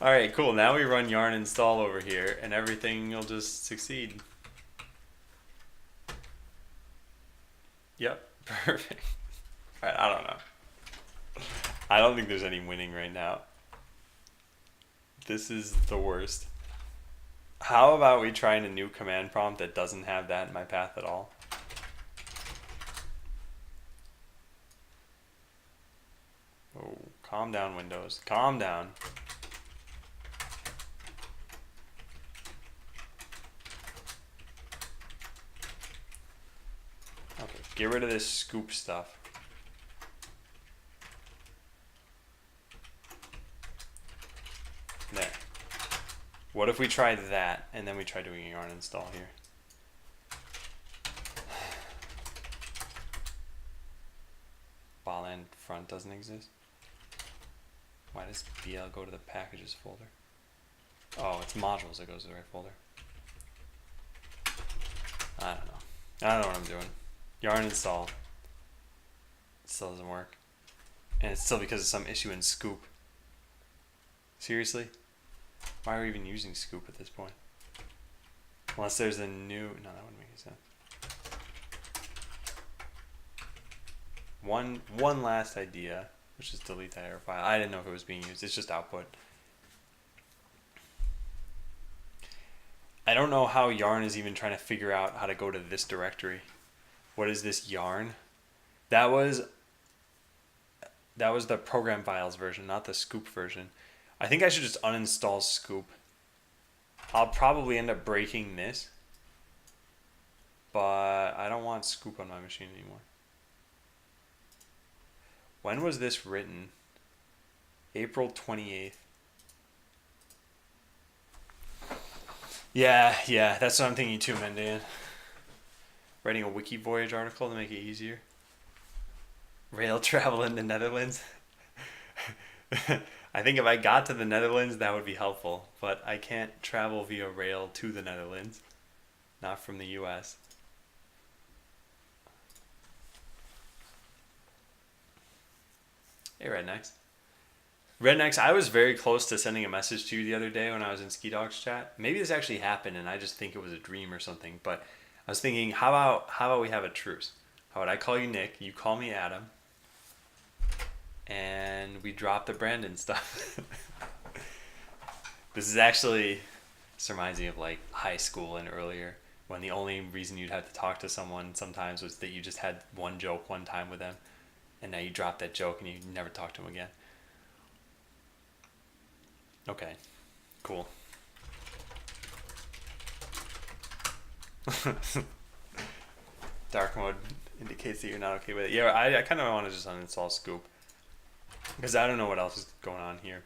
Alright, cool. Now we run yarn install over here and everything will just succeed. Yep, perfect. Alright, I don't know. I don't think there's any winning right now. This is the worst. How about we try in a new command prompt that doesn't have that in my path at all? Oh, calm down, Windows. Calm down. Okay, get rid of this scoop stuff. There. What if we tried that and then we try doing a yarn install here? Ball end front doesn't exist. Why does BL go to the packages folder? Oh, it's modules that goes to the right folder. I don't know. I don't know what I'm doing. Yarn install. It still doesn't work. And it's still because of some issue in scoop. Seriously? Why are we even using Scoop at this point? Unless there's a new... No, that wouldn't make any sense. One last idea. Let's just delete that error file. I didn't know if it was being used. It's just output. I don't know how Yarn is even trying to figure out how to go to this directory. What is this Yarn? That was the program files version, not the Scoop version. I think I should just uninstall Scoop. I'll probably end up breaking this, but I don't want Scoop on my machine anymore. When was this written? April 28th. Yeah, that's what I'm thinking too, Mandan. Writing a Wiki Voyage article to make it easier. Rail travel in the Netherlands. I think if I got to the Netherlands, that would be helpful, but I can't travel via rail to the Netherlands. Not from the US. Hey, Rednecks. Rednecks, I was very close to sending a message to you the other day when I was in Ski Dogs chat. Maybe this actually happened and I just think it was a dream or something, but I was thinking, how about we have a truce? How about I call you Nick, you call me Adam, and we drop the Brandon stuff. This is actually, this reminds me of like high school and earlier, when the only reason you'd have to talk to someone sometimes was that you just had one joke one time with them, and now you drop that joke and you never talk to them again. Okay, cool. Dark mode indicates that you're not okay with it. Yeah, I kind of want to just uninstall Scoop, because I don't know what else is going on here.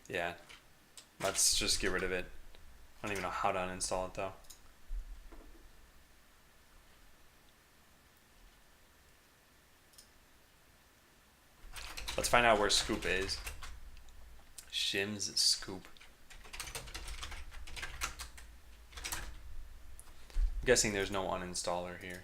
Yeah, let's just get rid of it. I don't even know how to uninstall it though. Let's find out where Scoop is. Shim's Scoop. I'm guessing there's no uninstaller here.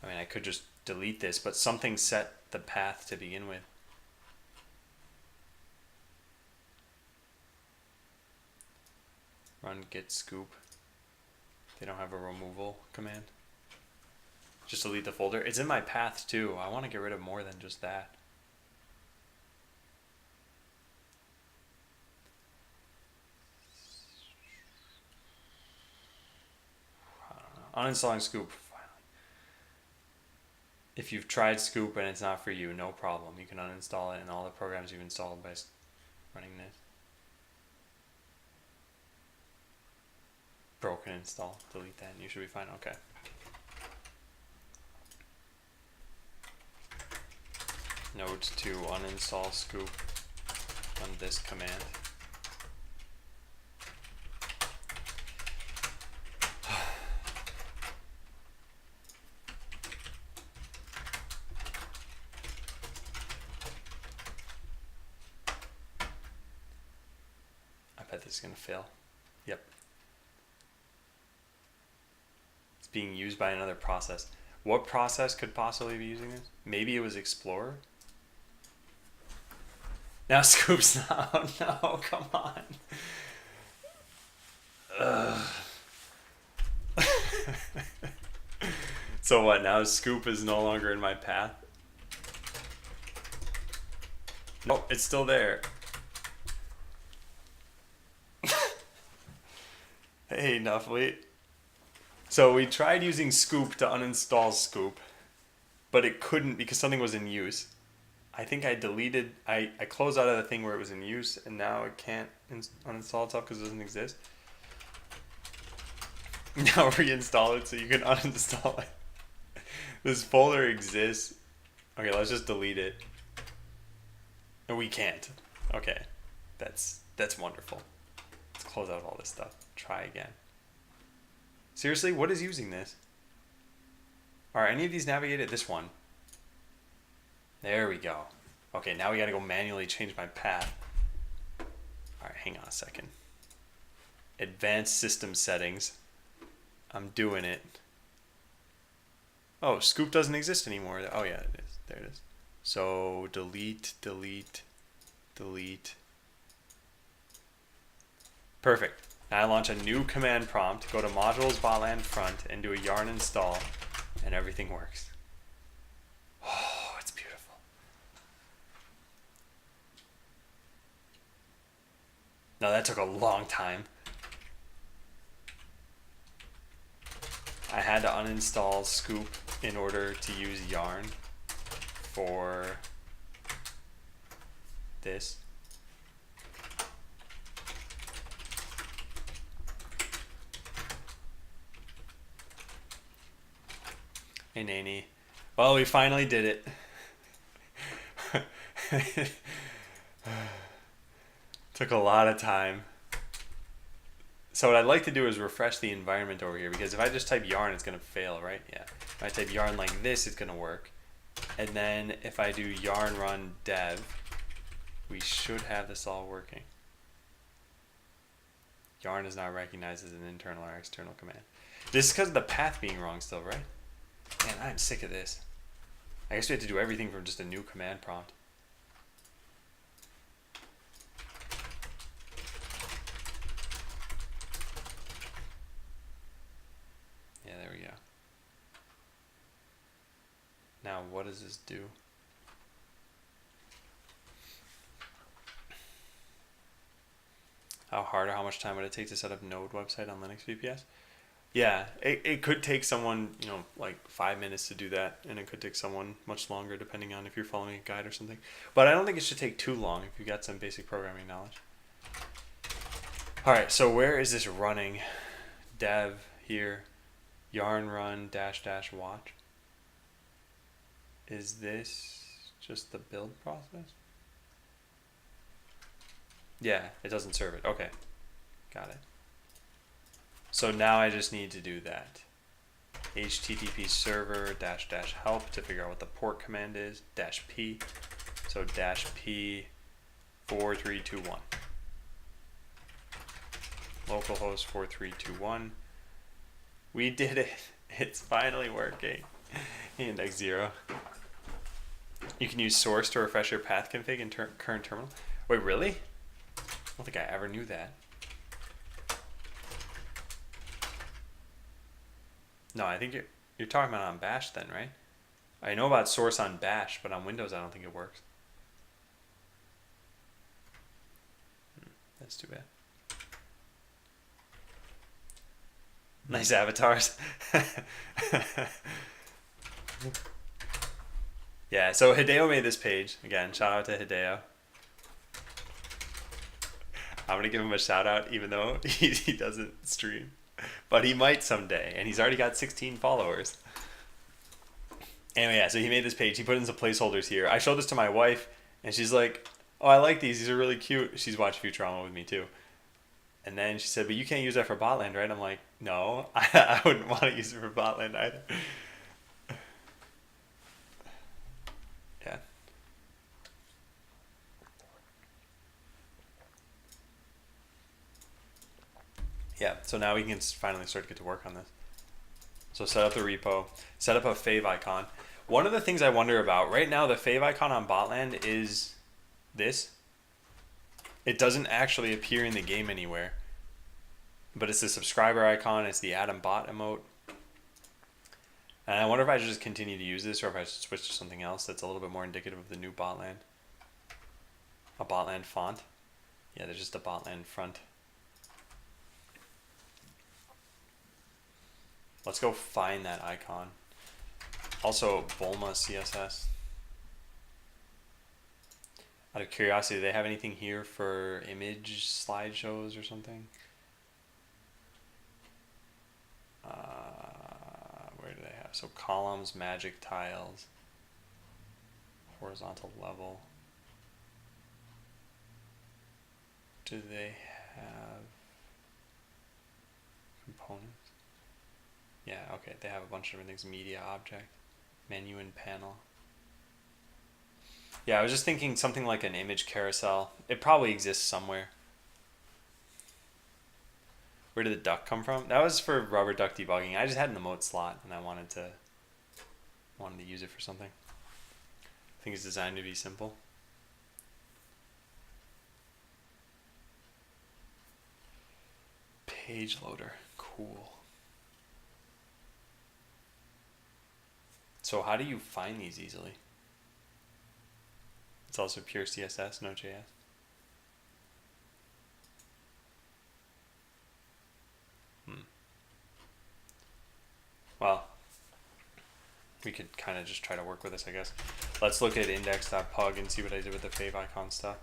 I mean, I could just delete this, but something set the path to begin with. Run git scoop. They don't have a removal command. Just delete the folder. It's in my path too. I want to get rid of more than just that. I don't know. Uninstalling Scoop. Finally. If you've tried Scoop and it's not for you, no problem. You can uninstall it and all the programs you've installed by running this. Broken install. Delete that and you should be fine. Okay. Note to uninstall Scoop on this command. I bet this is gonna fail. Yep. It's being used by another process. What process could possibly be using this? Maybe it was Explorer? Now Scoop's not. Oh no, come on. So what, now Scoop is no longer in my path? Nope, it's still there. Hey, Nuffly. So we tried using Scoop to uninstall Scoop, but it couldn't because something was in use. I think I deleted, I closed out of the thing where it was in use, and now it can't uninstall itself because it doesn't exist. Now reinstall it so you can uninstall it. This folder exists. Okay, let's just delete it. No, we can't. Okay, that's wonderful. Let's close out all this stuff. Try again. Seriously, what is using this? Are any of these navigated? This one. There we go. Okay, now we gotta go manually change my path. All right, hang on a second. Advanced system settings. I'm doing it. Oh, scoop doesn't exist anymore. Oh yeah, it is. There it is. So delete, delete, delete. Perfect. Now I launch a new command prompt, go to modules botland front and do a yarn install, and everything works. Oh, it's beautiful. Now that took a long time. I had to uninstall Scoop in order to use Yarn for this. Hey, Nanny. Well, we finally did it. Took a lot of time. So what I'd like to do is refresh the environment over here, because if I just type yarn, it's going to fail, right? Yeah. If I type yarn like this, it's going to work. And then if I do yarn run dev, we should have this all working. Yarn is now recognized as an internal or external command. This is because of the path being wrong still, right? Man, I'm sick of this. I guess we have to do everything from just a new command prompt. Yeah, there we go. Now, what does this do? How hard or how much time would it take to set up Node website on Linux VPS? Yeah, it could take someone, like 5 minutes to do that, and it could take someone much longer depending on if you're following a guide or something. But I don't think it should take too long if you've got some basic programming knowledge. All right, so where is this running? Dev here, yarn run dash dash watch. Is this just the build process? Yeah, it doesn't serve it. Okay, got it. So now I just need to do that. HTTP server dash dash help to figure out what the port command is, dash P. So dash P 4321. Localhost 4321. We did it. It's finally working. Index 0. You can use source to refresh your path config in current terminal. Wait, really? I don't think I ever knew that. No, I think you're talking about on Bash then, right? I know about source on Bash, but on Windows I don't think it works. That's too bad. Nice avatars. Yeah, so Hideo made this page. Again, shout out to Hideo. I'm going to give him a shout out even though he doesn't stream. But he might someday, and he's already got 16 followers. Anyway, yeah, so he made this page. He put in some placeholders here. I showed this to my wife, and she's like, oh, I like these. These are really cute. She's watched Futurama with me, too. And then she said, but you can't use that for Botland, right? I'm like, no, I wouldn't want to use it for Botland either. Yeah. Yeah, so now we can finally start to get to work on this. So set up the repo, set up a fave icon. One of the things I wonder about, right now the fave icon on Botland is this. It doesn't actually appear in the game anywhere. But it's the subscriber icon, it's the Adam bot emote. And I wonder if I should just continue to use this or if I should switch to something else that's a little bit more indicative of the new Botland. A Botland font. Yeah, there's just a Botland front. Let's go find that icon. Also, Bulma CSS. Out of curiosity, do they have anything here for image slideshows or something? Where do they have? So columns, magic tiles, horizontal level. Do they have components? Yeah, okay, they have a bunch of different things. Media object, menu and panel. Yeah, I was just thinking something like an image carousel. It probably exists somewhere. Where did the duck come from? That was for rubber duck debugging. I just had an emote slot and I wanted to use it for something. I think it's designed to be simple. Page loader. Cool. So how do you find these easily? It's also pure CSS, no JS. Well, we could kind of just try to work with this, I guess. Let's look at index.pug and see what I did with the favicon stuff.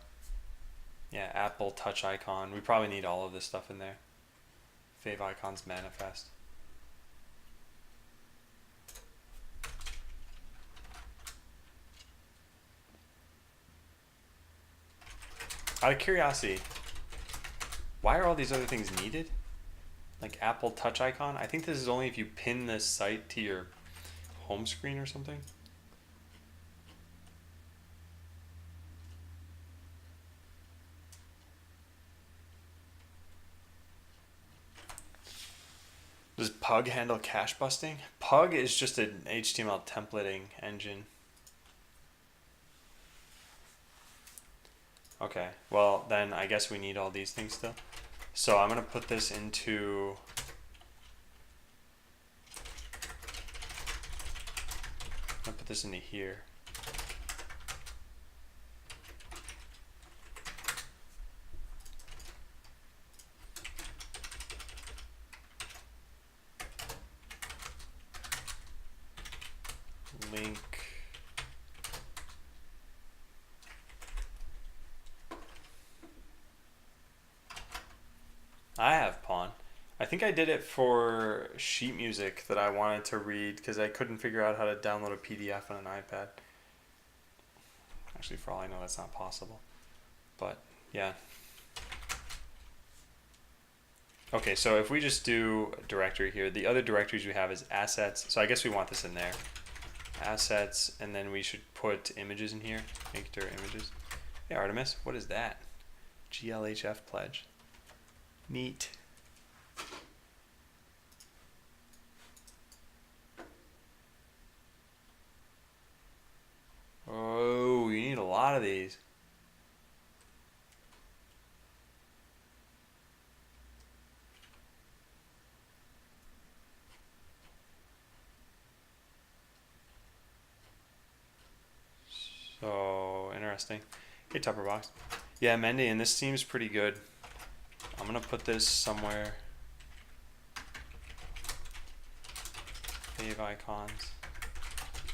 Yeah, Apple touch icon. We probably need all of this stuff in there. Favicons manifest. Out of curiosity, why are all these other things needed? Like Apple touch icon? I think this is only if you pin this site to your home screen or something. Does Pug handle cache busting? Pug is just an HTML templating engine. Okay, well then I guess we need all these things still. So I'm gonna put this into here. Link. I have Pawn. I think I did it for sheet music that I wanted to read because I couldn't figure out how to download a PDF on an iPad. Actually, for all I know, that's not possible. But yeah. Okay, so if we just do a directory here, the other directories we have is assets. So I guess we want this in there. Assets, and then we should put images in here. Make dir images. Hey Artemis, what is that? GLHF pledge. Neat. Oh, you need a lot of these. So interesting. Hey Tupperbox. Yeah, Mendy, and this seems pretty good. I'm gonna put this somewhere. Favicons.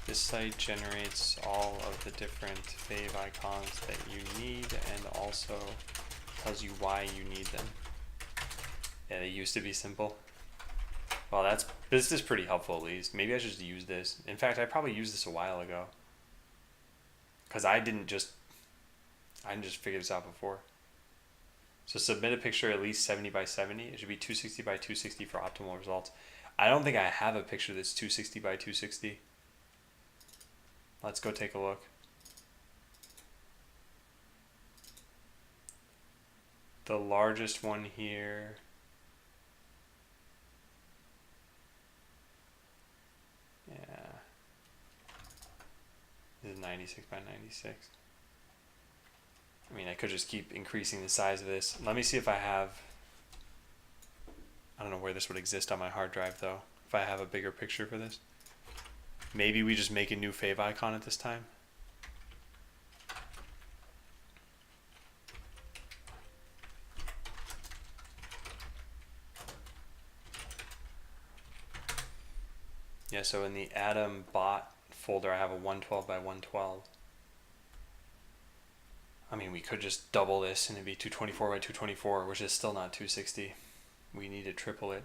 This site generates all of the different favicons that you need and also tells you why you need them. Yeah, they used to be simple. Well, this is pretty helpful at least. Maybe I should just use this. In fact, I probably used this a while ago. Because I didn't just figure this out before. So submit a picture at least 70 by 70. It should be 260 by 260 for optimal results. I don't think I have a picture that's 260 by 260. Let's go take a look. The largest one here. Yeah. This is 96 by 96. I mean, I could just keep increasing the size of this. Let me see if I have... I don't know where this would exist on my hard drive, though. If I have a bigger picture for this. Maybe we just make a new favicon at this time. Yeah, so in the Atom bot folder, I have a 112 by 112. I mean, we could just double this and it'd be 224 by 224, which is still not 260. We need to triple it.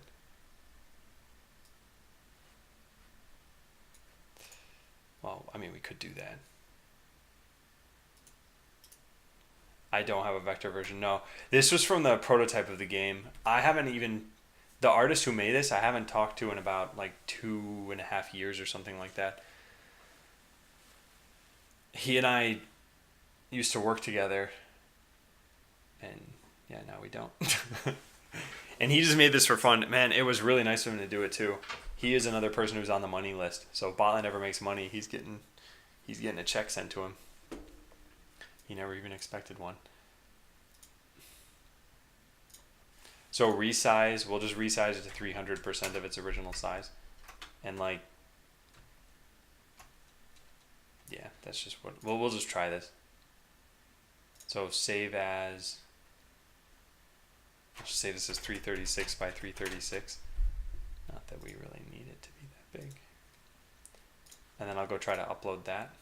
Well, I mean, we could do that. I don't have a vector version, no. This was from the prototype of the game. I haven't even... The artist who made this, I haven't talked to in about like 2.5 years or something like that. He and I used to work together, and yeah, now we don't. And he just made this for fun. Man, it was really nice of him to do it too. He is another person who's on the money list. So if Botland ever makes money, he's getting a check sent to him. He never even expected one. So resize, we'll just resize it to 300% of its original size. And like, yeah, that's just what, we'll just try this. So save as, I'll just say this is 336 by 336. Not that we really need it to be that big. And then I'll go try to upload that.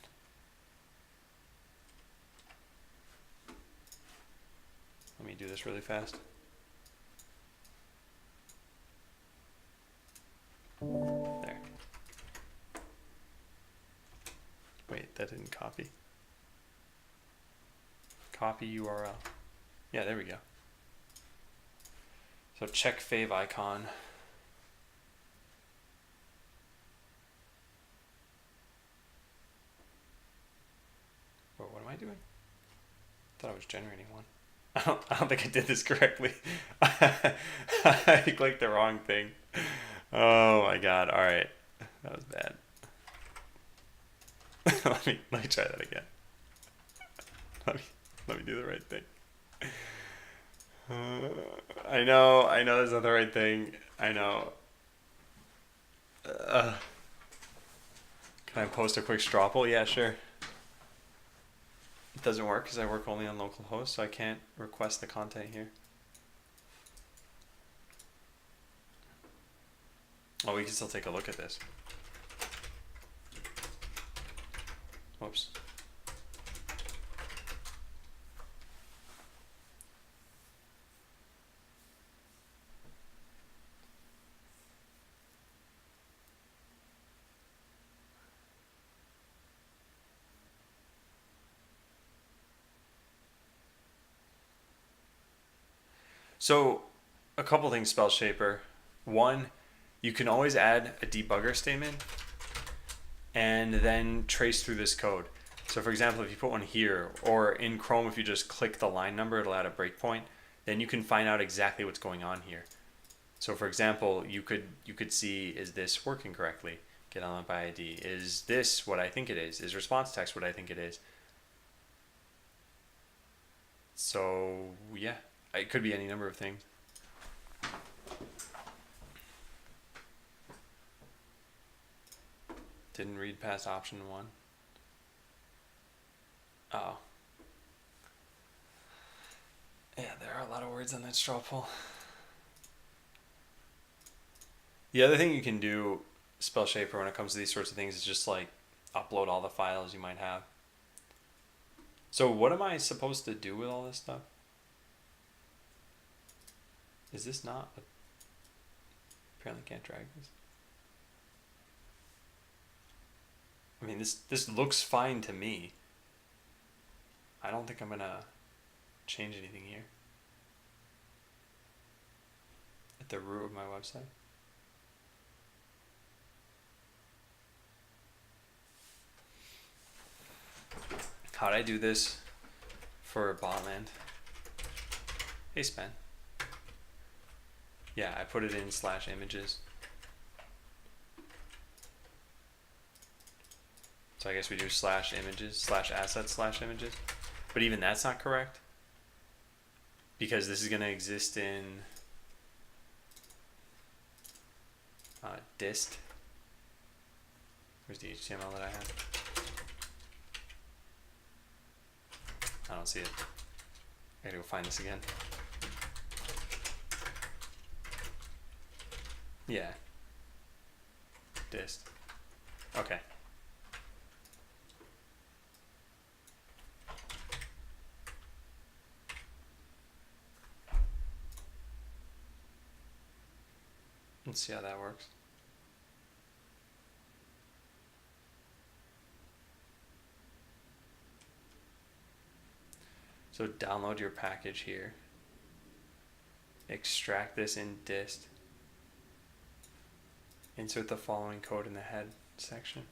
Let me do this really fast. There. Wait, that didn't copy. Copy URL. Yeah, there we go. So check fave icon. But what am I doing? I thought I was generating one. I don't think I did this correctly. I clicked the wrong thing. Oh my god! All right, that was bad. let me try that again. Let me do the right thing. I know that's not the right thing. I know. Can I post a quick straw poll? Yeah, sure. It doesn't work because I work only on localhost, so I can't request the content here. Oh, we can still take a look at this. Whoops. So, a couple things, Spell Shaper. One, you can always add a debugger statement and then trace through this code. So for example, if you put one here, or in Chrome, if you just click the line number, it'll add a breakpoint. Then you can find out exactly what's going on here. So for example, you could see, is this working correctly? Get element by ID. Is this what I think it is? Is response text what I think it is? So yeah, it could be any number of things. Didn't read past option 1. Oh. Yeah, there are a lot of words on that straw poll. The other thing you can do, Spell Shaper, when it comes to these sorts of things is just like upload all the files you might have. So what am I supposed to do with all this stuff? Is this not? Apparently can't drag this. I mean, this looks fine to me. I don't think I'm gonna change anything here. At the root of my website. How'd I do this for Botland? Hey, Spen. Yeah, I put it in /images. So I guess we do /images, /assets/images. But even that's not correct. Because this is going to exist in dist. Where's the HTML that I have? I don't see it. I gotta go find this again. Yeah. Dist. Okay. Let's see how that works. So download your package here. Extract this in dist. Insert the following code in the head section.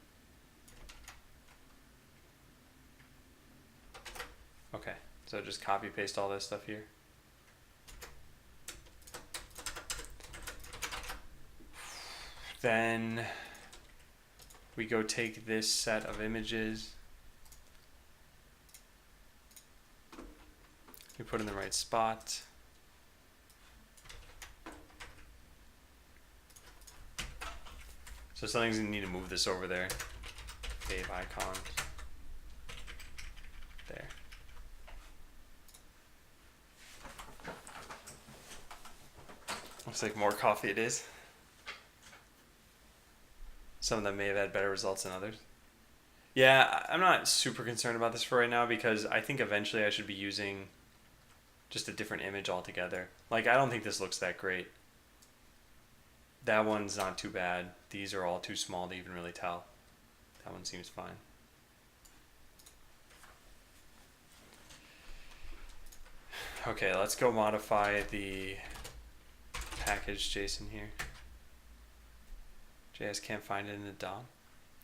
So just copy paste all this stuff here. Then we go take this set of images. We put in the right spot. So something's gonna need to move this over there. Save icons. There. Looks like more coffee it is. Some of them may have had better results than others. Yeah, I'm not super concerned about this for right now because I think eventually I should be using just a different image altogether. Like, I don't think this looks that great. That one's not too bad. These are all too small to even really tell. That one seems fine. Okay, let's go modify the package JSON here. JS can't find it in the DOM.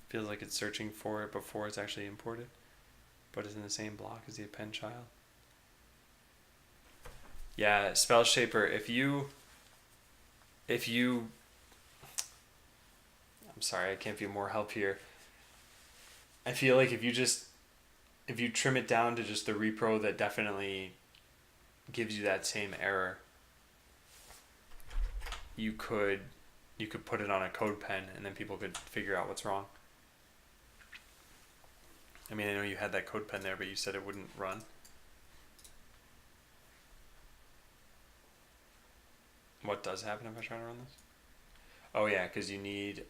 Feels like it's searching for it before it's actually imported, but it's in the same block as the append child. Yeah, Spell Shaper, if you I'm sorry, I can't be more help here. I feel like if you trim it down to just the repro that definitely gives you that same error, you could put it on a CodePen and then people could figure out what's wrong. I mean, I know you had that CodePen there, but you said it wouldn't run. What does happen if I try to run this? Oh yeah, because you need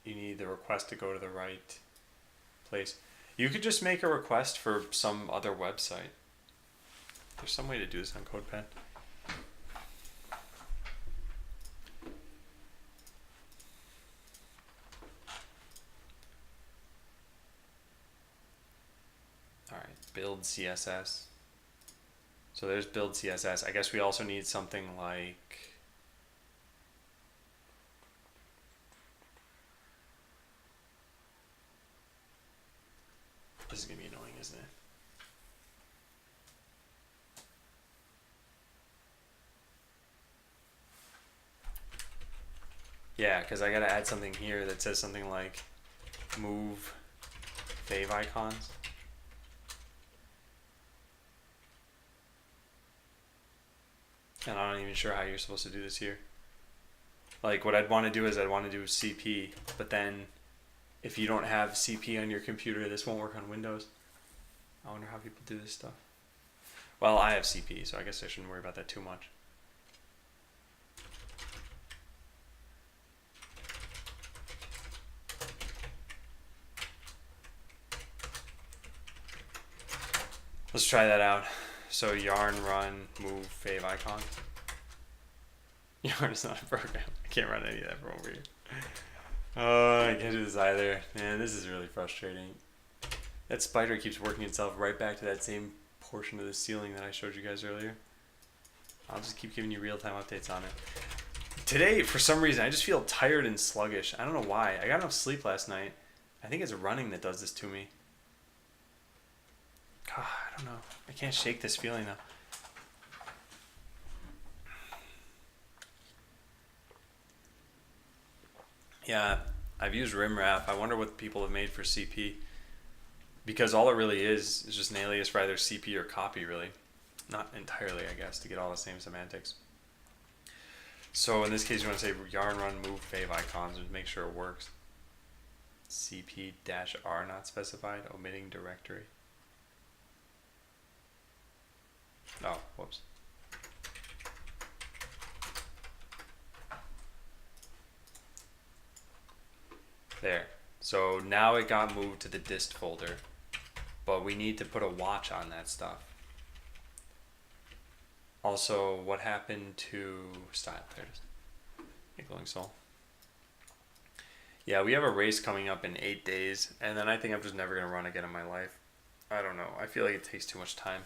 the request to go to the right place. You could just make a request for some other website. There's some way to do this on CodePen. All right, build CSS. So there's build CSS. I guess we also need something like, this is gonna be annoying, isn't it? Yeah, because I gotta add something here that says something like move fave icons. And I'm not even sure how you're supposed to do this here. Like, what I'd want to do is I'd want to do CP, but then if you don't have CP on your computer, this won't work on Windows. I wonder how people do this stuff. Well, I have CP, so I guess I shouldn't worry about that too much. Let's try that out. So yarn run move fave icon. Yarn is not a program. I can't run any of that from over here. Oh, I can't do this either. Man, this is really frustrating. That spider keeps working itself right back to that same portion of the ceiling that I showed you guys earlier. I'll just keep giving you real-time updates on it. Today, for some reason, I just feel tired and sluggish. I don't know why. I got enough sleep last night. I think it's running that does this to me. God, I don't know. I can't shake this feeling though. Yeah, I've used RimWrap. I wonder what people have made for CP. Because all it really is just an alias for either CP or copy, really. Not entirely, I guess, to get all the same semantics. So in this case, you want to say yarn run move fave icons and make sure it works. CP-R not specified, omitting directory. Oh, whoops. There. So now it got moved to the dist folder, but we need to put a watch on that stuff. Also, what happened to style? There it is. Glowing Soul. Yeah, we have a race coming up in 8 days, and then I think I'm just never going to run again in my life. I don't know. I feel like it takes too much time.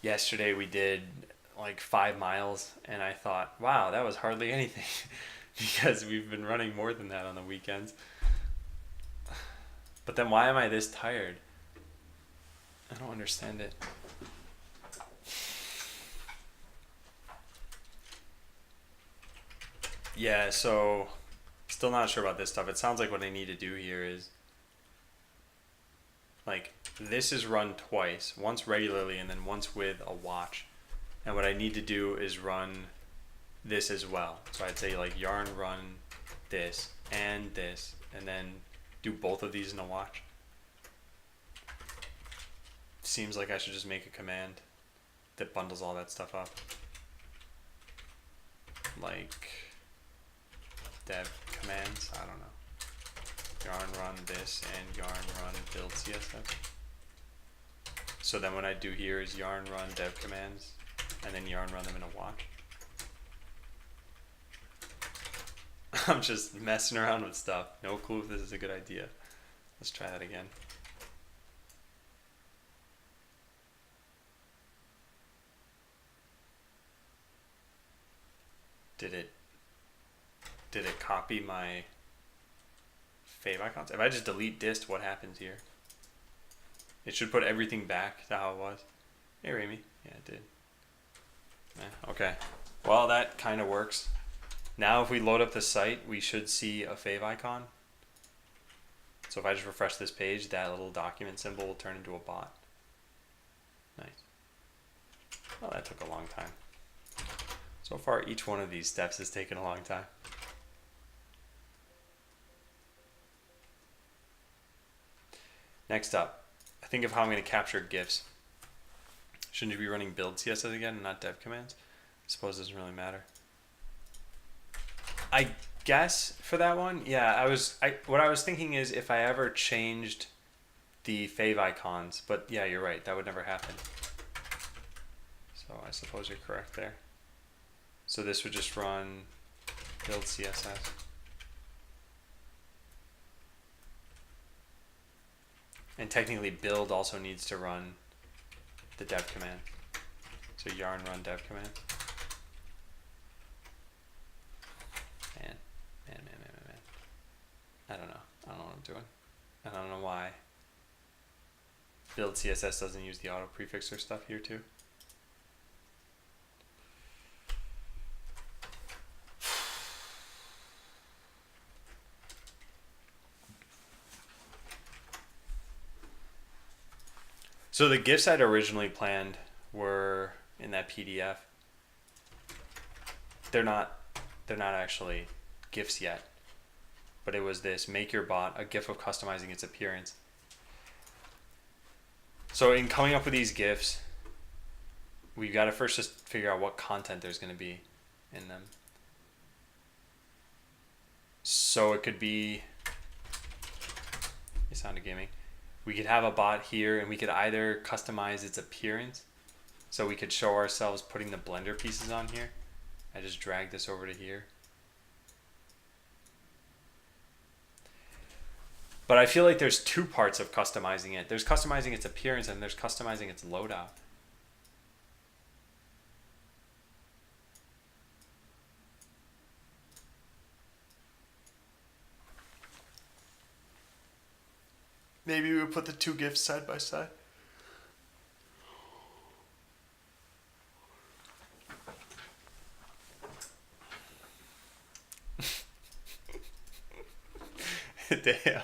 Yesterday we did like 5 miles, and I thought, wow, that was hardly anything. Because we've been running more than that on the weekends. But then why am I this tired? I don't understand it. Yeah, so still not sure about this stuff. It sounds like what I need to do here is like this is run twice, once regularly and then once with a watch. And what I need to do is run this as well. So I'd say like yarn run this, and then do both of these in a watch. Seems like I should just make a command that bundles all that stuff up. Like dev commands, I don't know. Yarn run this and yarn run build CSS. So then what I do here is yarn run dev commands and then yarn run them in a watch. I'm just messing around with stuff. No clue if this is a good idea. Let's try that again. Did it copy my favicons? If I just delete dist, what happens here? It should put everything back to how it was. Hey, Ramy. Yeah, it did. Yeah, okay. Well, that kind of works. Now if we load up the site, we should see a favicon. So if I just refresh this page, that little document symbol will turn into a bot. Nice. Well, that took a long time. So far, each one of these steps has taken a long time. Next up, I think of how I'm going to capture GIFs. Shouldn't you be running build CSS again and not dev commands? I suppose it doesn't really matter. I guess for that one, yeah, what I was thinking is if I ever changed the favicons, but yeah, you're right, that would never happen. So I suppose you're correct there. So this would just run build CSS. And technically build also needs to run the dev command. So yarn run dev command. Man. I don't know. I don't know what I'm doing. I don't know why. Build CSS doesn't use the auto prefixer stuff here too. So the GIFs I'd originally planned were in that PDF. They're not actually GIFs yet, but it was this make your bot a GIF of customizing its appearance. So in coming up with these GIFs, we've got to first just figure out what content there's going to be in them. So it could be, it sounded gaming. We could have a bot here and we could either customize its appearance. So we could show ourselves putting the Blender pieces on here. I just drag this over to here. But I feel like there's two parts of customizing it. There's customizing its appearance and there's customizing its loadout. Maybe we would put the two GIFs side by side. Damn.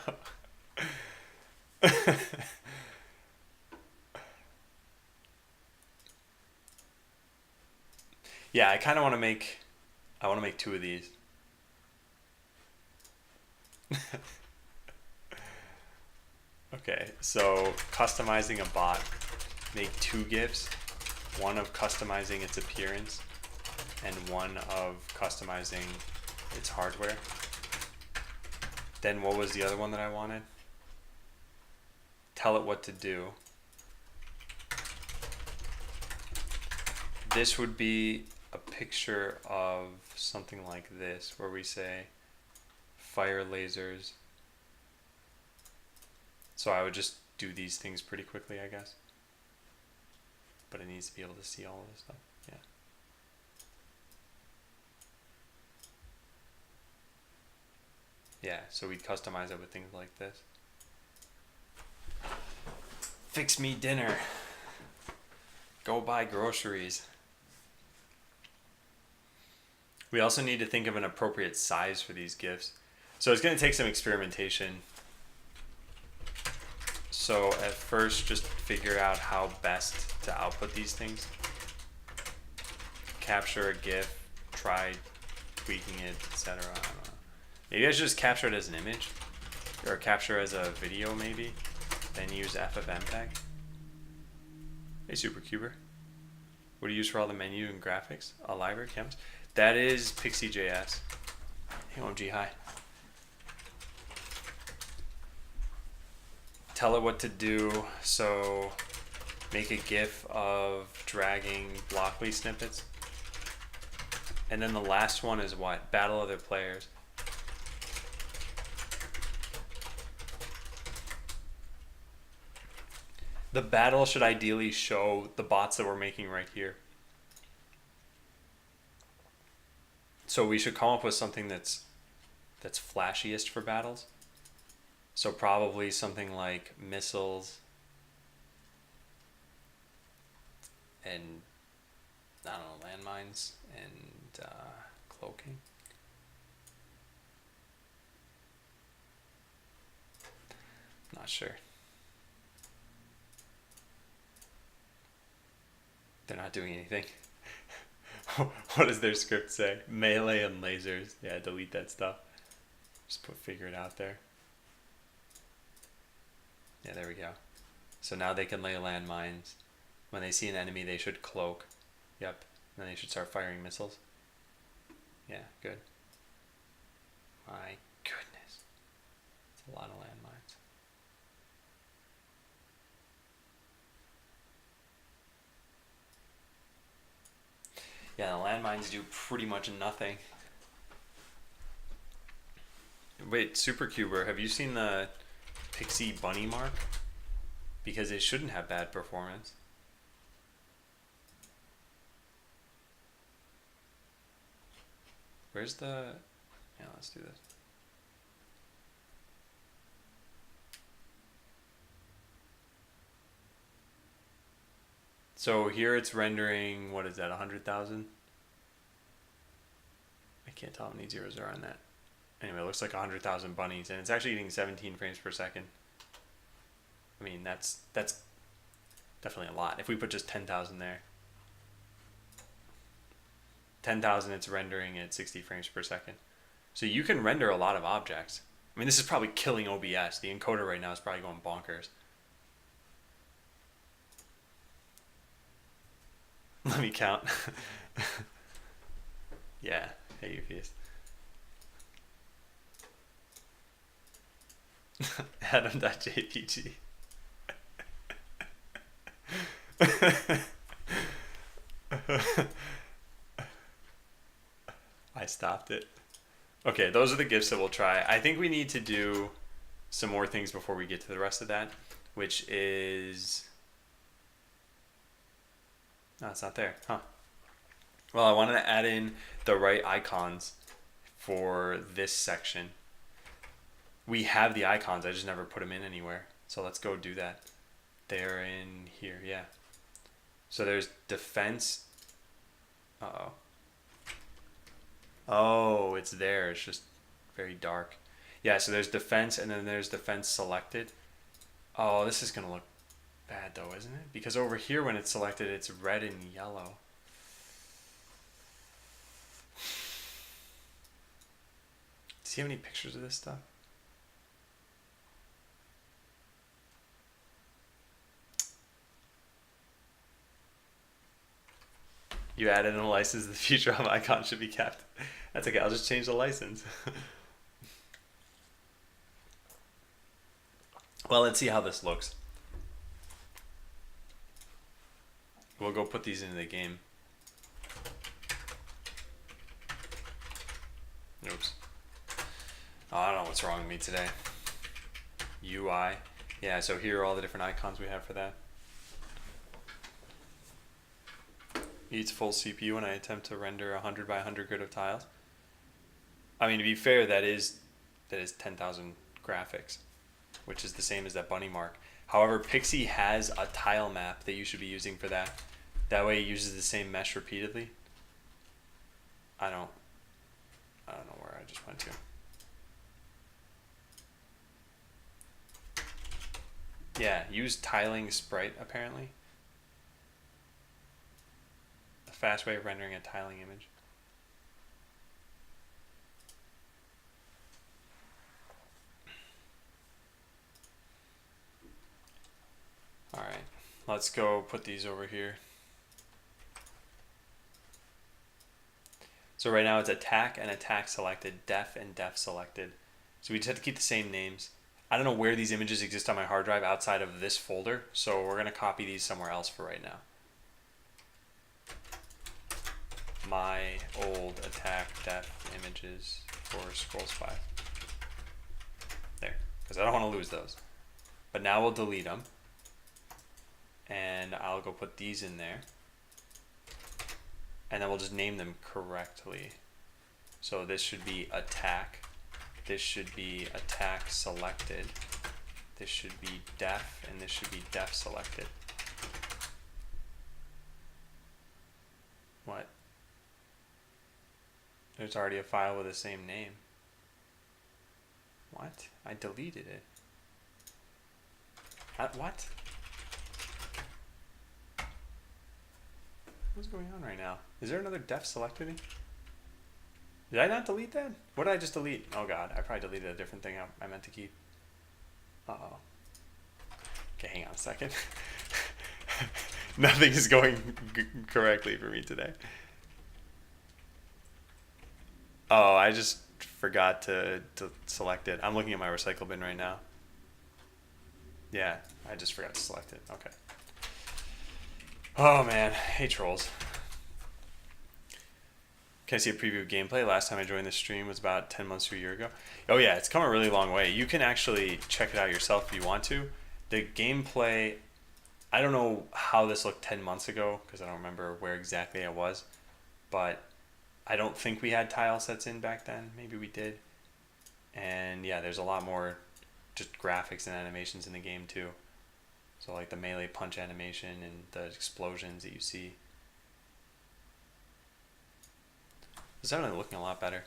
Yeah, I kind of want to make two of these. Okay, so customizing a bot, make two GIFs, one of customizing its appearance and one of customizing its hardware. Then what was the other one that I wanted? Tell it what to do. This would be a picture of something like this, where we say fire lasers. So I would just do these things pretty quickly, I guess. But it needs to be able to see all of this stuff. Yeah. Yeah, so we'd customize it with things like this. Fix me dinner. Go buy groceries. We also need to think of an appropriate size for these GIFs. So it's going to take some experimentation. So at first, just figure out how best to output these things. Capture a GIF, try tweaking it, etc. I don't know. Maybe I should just capture it as an image, or capture as a video maybe, then use FFmpeg. Hey Supercuber, what do you use for all the menu and graphics? A library canvas? That is Pixie.js. Hey OMG, hi. Tell it what to do. So make a GIF of dragging Blockly snippets. And then the last one is what? Battle other players. The battle should ideally show the bots that we're making right here. So we should come up with something that's flashiest for battles. So probably something like missiles and, I don't know, landmines and cloaking. Not sure. They're not doing anything. What does their script say? Melee and lasers. Yeah, delete that stuff. Just figure it out there. Yeah, there we go. So now they can lay landmines. When they see an enemy, they should cloak. Yep. Then they should start firing missiles. Yeah, good. My goodness. It's a lot of landmines. Yeah, the landmines do pretty much nothing. Wait, Supercuber, have you seen the Pixie bunny mark? Because it shouldn't have bad performance. Where's the... Yeah, let's do this. So here it's rendering, what is that, 100,000? I can't tell how many zeros are on that. Anyway, it looks like 100,000 bunnies, and it's actually getting 17 frames per second. I mean, that's definitely a lot. If we put just 10,000 there. 10,000, it's rendering at 60 frames per second. So you can render a lot of objects. I mean, this is probably killing OBS. The encoder right now is probably going bonkers. Let me count. Yeah, hey Eupheus. Adam.jpg. I stopped it. Okay, those are the GIFs that we'll try. I think we need to do some more things before we get to the rest of that, which is... No, it's not there, huh? Well, I wanted to add in the right icons for this section. We have the icons, I just never put them in anywhere. So let's go do that. They're in here, yeah. So there's defense. Uh-oh. Oh, it's there. It's just very dark. Yeah, so there's defense, and then there's defense selected. Oh, this is going to look bad, though, isn't it? Because over here, when it's selected, it's red and yellow. Do you have any pictures of this stuff? You added in a license, the future of icon should be kept. That's okay, I'll just change the license. Well, let's see how this looks. We'll go put these into the game. Oops. Oh, I don't know what's wrong with me today. UI. Yeah, so here are all the different icons we have for that. Eats full CPU when I attempt to render 100 by 100 grid of tiles. I mean, to be fair, that is 10,000 graphics, which is the same as that bunny mark. However, Pixie has a tile map that you should be using for that. That way it uses the same mesh repeatedly. I don't One, two. Yeah, use tiling sprite apparently. A fast way of rendering a tiling image. All right, let's go put these over here. So right now it's attack and attack selected, def and def selected. So we just have to keep the same names. I don't know where these images exist on my hard drive outside of this folder, so we're going to copy these somewhere else for right now. My old attack def images for Scrolls 5. There, because I don't want to lose those. But now we'll delete them. And I'll go put these in there. And then we'll just name them correctly. So this should be attack. This should be attack selected. This should be def, and this should be def selected. What? There's already a file with the same name. What? I deleted it. What? What's going on right now? Is there another def selected? Did I not delete that? What did I just delete? Oh god, I probably deleted a different thing I meant to keep. Uh-oh. Okay, hang on a second. Nothing is going correctly for me today. Oh, I just forgot to select it. I'm looking at my recycle bin right now. Yeah, I just forgot to select it. Okay. Oh man, hey trolls. Can I see a preview of gameplay? Last time I joined the stream was about 10 months to a year ago. Oh yeah, it's come a really long way. You can actually check it out yourself if you want to. The gameplay, I don't know how this looked 10 months ago because I don't remember where exactly I was, but I don't think we had tile sets in back then. Maybe we did. And yeah, there's a lot more just graphics and animations in the game too. So like the melee punch animation and the explosions that you see. It's definitely looking a lot better.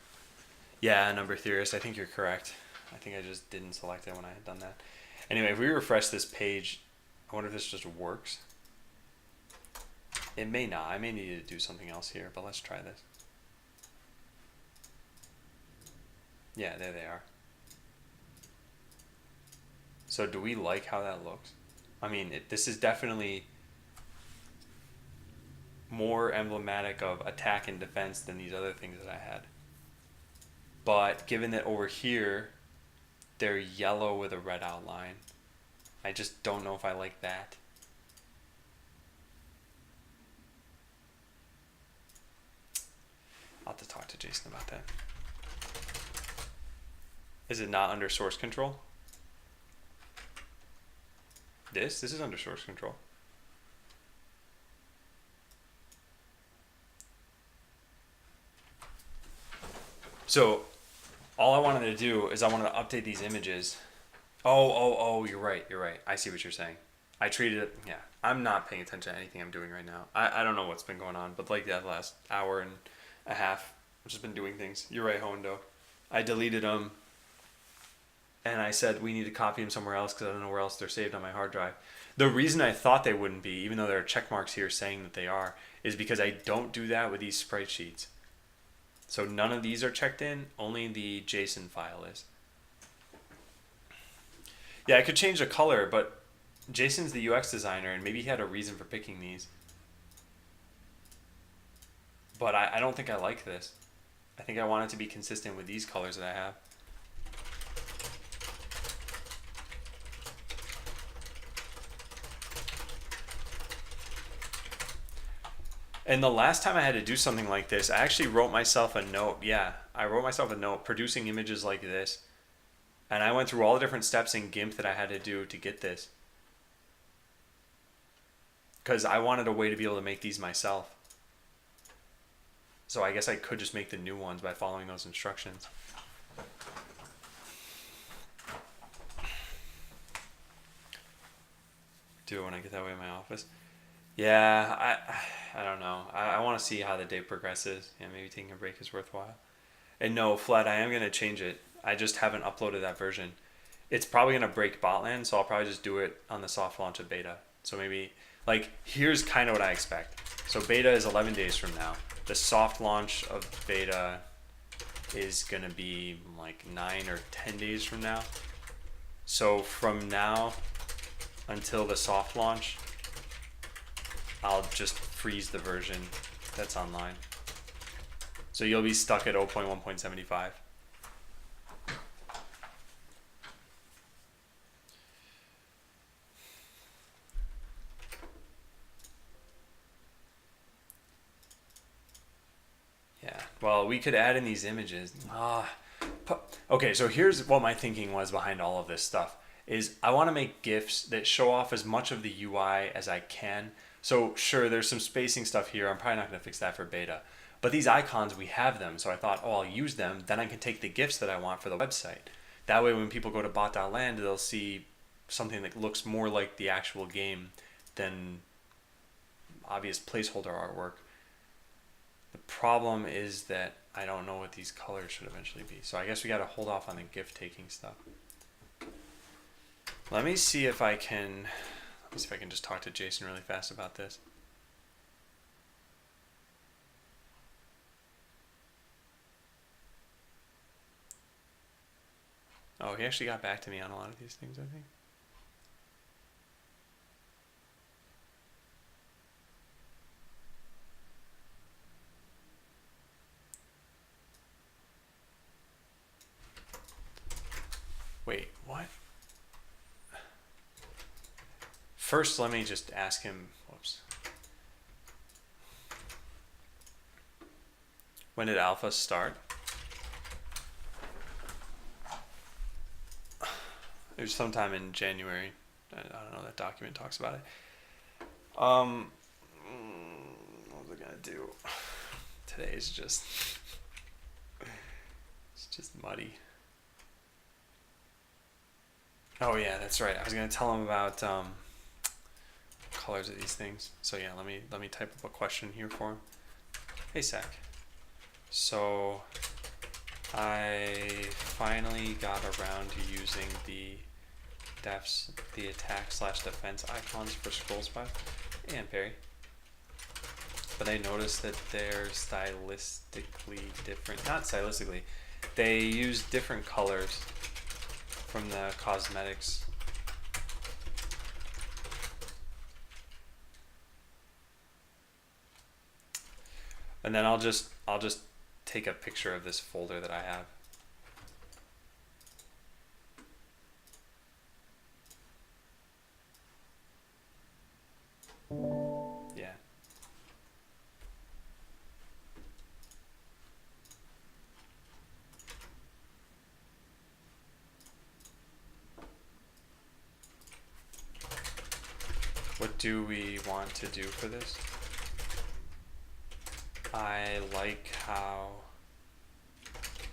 Yeah, Number Theorist, I think you're correct. I think I just didn't select it when I had done that. Anyway, if we refresh this page, I wonder if this just works. It may not. I may need to do something else here, but let's try this. Yeah, there they are. So do we like how that looks? I mean, this is definitely more emblematic of attack and defense than these other things that I had. But given that over here, they're yellow with a red outline, I just don't know if I like that. I'll have to talk to Jason about that. Is it not under source control? This is under source control. So all I wanted to do is I wanted to update these images. Oh, you're right. I see what you're saying. I treated it, yeah. I'm not paying attention to anything I'm doing right now. I don't know what's been going on, but like that last hour and a half, I've just been doing things. You're right, Hondo. I deleted them, and I said we need to copy them somewhere else because I don't know where else they're saved on my hard drive. The reason I thought they wouldn't be, even though there are check marks here saying that they are, is because I don't do that with these sprite sheets. So none of these are checked in, only the JSON file is. Yeah, I could change the color, but Jason's the UX designer, and maybe he had a reason for picking these. But I don't think I like this. I think I want it to be consistent with these colors that I have. And the last time I had to do something like this, I actually wrote myself a note. Yeah, I wrote myself a note producing images like this. And I went through all the different steps in GIMP that I had to do to get this. Because I wanted a way to be able to make these myself. So I guess I could just make the new ones by following those instructions. Do it when I get that way in my office. Yeah, I don't know. I want to see how the day progresses. Yeah, maybe taking a break is worthwhile. And no, Flat, I am going to change it. I just haven't uploaded that version. It's probably going to break Botland, so I'll probably just do it on the soft launch of beta. So maybe, like, here's kind of what I expect. So beta is 11 days from now. The soft launch of beta is going to be like 9 or 10 days from now. So from now until the soft launch, I'll just freeze the version that's online. So you'll be stuck at 0.1.75. Yeah, well, we could add in these images. Okay, so here's what my thinking was behind all of this stuff is I want to make GIFs that show off as much of the UI as I can. So sure, there's some spacing stuff here. I'm probably not going to fix that for beta. But these icons, we have them. So I thought, oh, I'll use them. Then I can take the GIFs that I want for the website. That way when people go to bot.land, they'll see something that looks more like the actual game than obvious placeholder artwork. The problem is that I don't know what these colors should eventually be. So I guess we got to hold off on the GIF taking stuff. Let me see if I can just talk to Jason really fast about this. Oh, he actually got back to me on a lot of these things, I think. Wait, what? First, let me just ask him, whoops. When did alpha start? It was sometime in January. I don't know, that document talks about it. What was I gonna do? Today is just, it's just muddy. Oh yeah, that's right. I was gonna tell him about colors of these things. So yeah, let me type up a question here for him. Hey Zach. So I finally got around to using the attack/defense icons for Scrollspot and Perry. But I noticed that they're stylistically different. Not stylistically. They use different colors from the cosmetics. And then I'll just take a picture of this folder that I have. Yeah. What do we want to do for this? I like how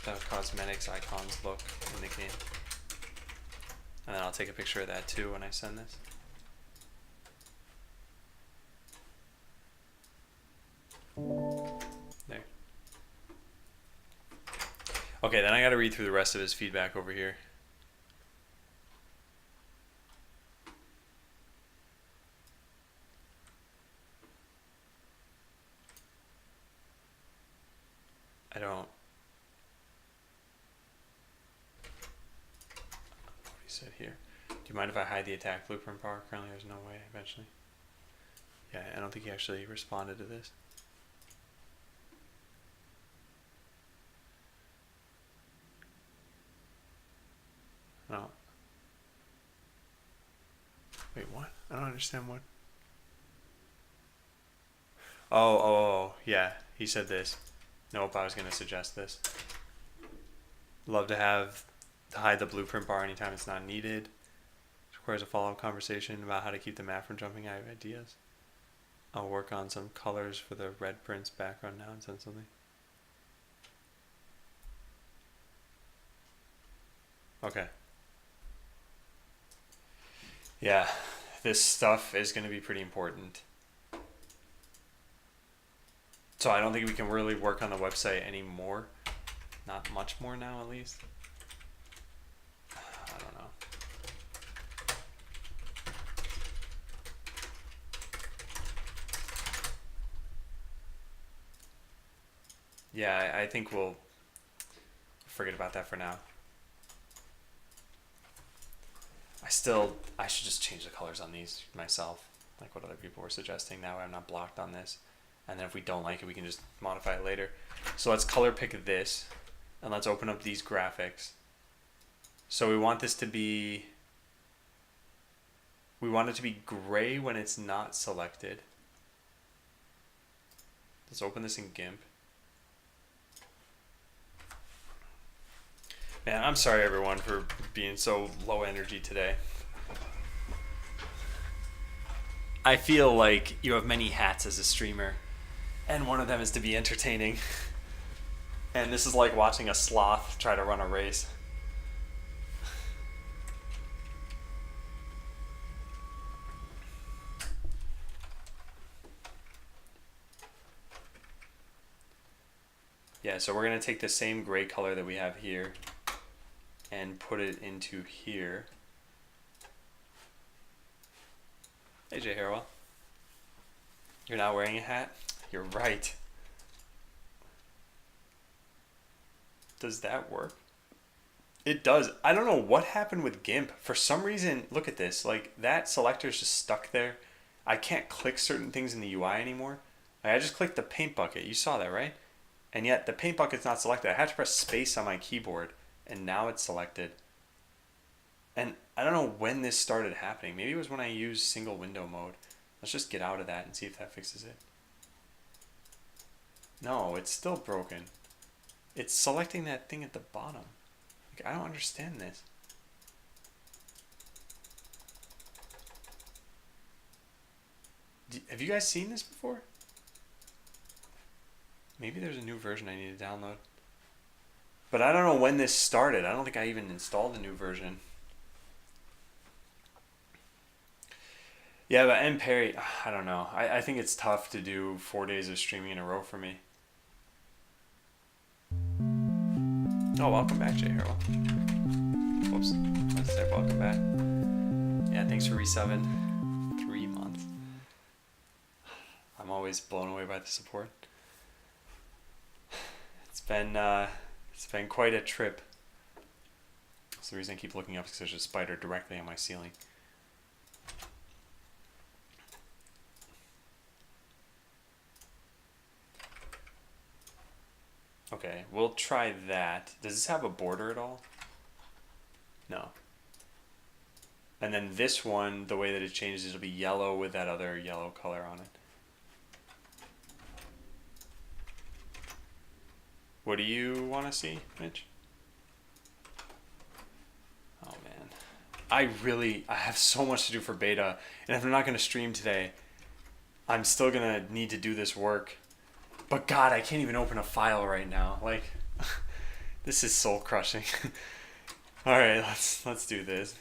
the cosmetics icons look in the game. And then I'll take a picture of that too when I send this. There. Okay, then I gotta read through the rest of his feedback over here. I don't. What he said here. Do you mind if I hide the attack blueprint bar? Currently there's no way eventually. Yeah, I don't think he actually responded to this. No. Wait, what? I don't understand what. Oh, yeah. He said this. Nope, I was going to suggest this. Love to hide the blueprint bar anytime it's not needed. It requires a follow-up conversation about how to keep the map from jumping. I have ideas. I'll work on some colors for the red prints background now and send something. Okay. Yeah, this stuff is going to be pretty important. So I don't think we can really work on the website anymore Not much more now, at least. I don't know. Yeah, I think we'll forget about that for now. I should just change the colors on these myself, like what other people were suggesting. Now I'm not blocked on this. And then if we don't like it, we can just modify it later. So let's color pick this, and let's open up these graphics. So we want this to be, we want it to be gray when it's not selected. Let's open this in GIMP. Man, I'm sorry everyone for being so low energy today. I feel like you have many hats as a streamer, and one of them is to be entertaining. And this is like watching a sloth try to run a race. Yeah, so we're going to take the same gray color that we have here and put it into here. Hey, Jay Harwell. You're not wearing a hat? You're right. Does that work? It does. I don't know what happened with GIMP. For some reason, look at this. Like, that selector is just stuck there. I can't click certain things in the UI anymore. Like, I just clicked the paint bucket. You saw that, right? And yet, the paint bucket's not selected. I had to press space on my keyboard, and now it's selected. And I don't know when this started happening. Maybe it was when I used single window mode. Let's just get out of that and see if that fixes it. No, it's still broken. It's selecting that thing at the bottom. Like, I don't understand this. Have you guys seen this before? Maybe there's a new version I need to download. But I don't know when this started. I don't think I even installed a new version. Yeah, but M. Perry, I don't know. I think it's tough to do 4 days of streaming in a row for me. Oh, welcome back, Jay Harwell. Whoops. Let's say welcome back. Yeah, thanks for resubbing. 3 months. I'm always blown away by the support. It's been quite a trip. That's the reason I keep looking up, because there's a spider directly on my ceiling. Okay, we'll try that. Does this have a border at all? No. And then this one, the way that it changes, it'll be yellow with that other yellow color on it. What do you want to see, Mitch? Oh man. I have so much to do for beta, and if I'm not going to stream today, I'm still going to need to do this work. But God, I can't even open a file right now. Like, this is soul crushing. All right, let's do this.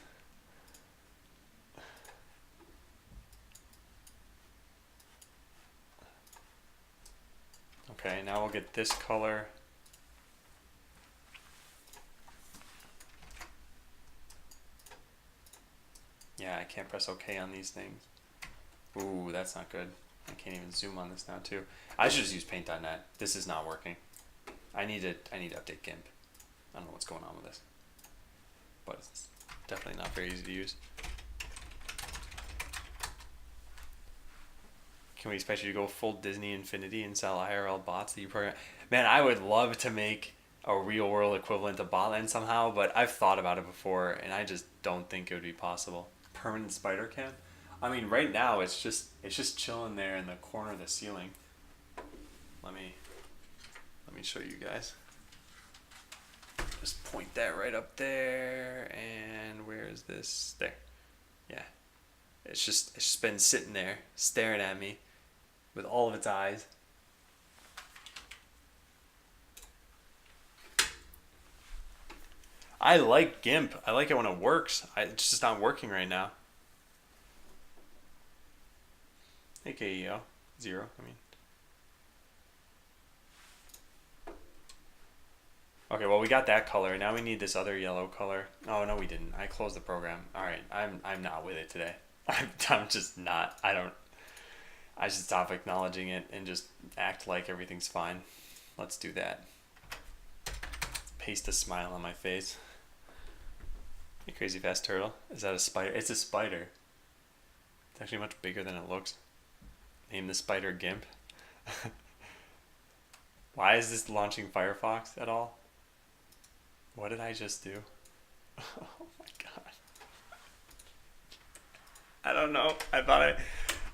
Okay, now we'll get this color. Yeah, I can't press OK on these things. Ooh, that's not good. I can't even zoom on this now too. I should just use paint.net. This is not working. I need to update GIMP. I don't know what's going on with this. But it's definitely not very easy to use. Can we expect you to go full Disney Infinity and sell IRL bots that you program? Man, I would love to make a real world equivalent to Botland somehow, but I've thought about it before and I just don't think it would be possible. Permanent spider cam? I mean, right now it's just chilling there in the corner of the ceiling. Let me show you guys. Just point that right up there, and where is this? There. Yeah. It's just been sitting there staring at me with all of its eyes. I like GIMP. I like it when it works. It's just not working right now. Hey, KEO. Zero, I mean. Okay, well we got that color. Now we need this other yellow color. Oh no, we didn't. I closed the program. All right, I'm not with it today. I'm just not. I should stop acknowledging it and just act like everything's fine. Let's do that. Paste a smile on my face. You crazy fast turtle. Is that a spider? It's a spider. It's actually much bigger than it looks. Name the spider GIMP. Why is this launching Firefox at all? What did I just do? Oh my god. I don't know. I thought I...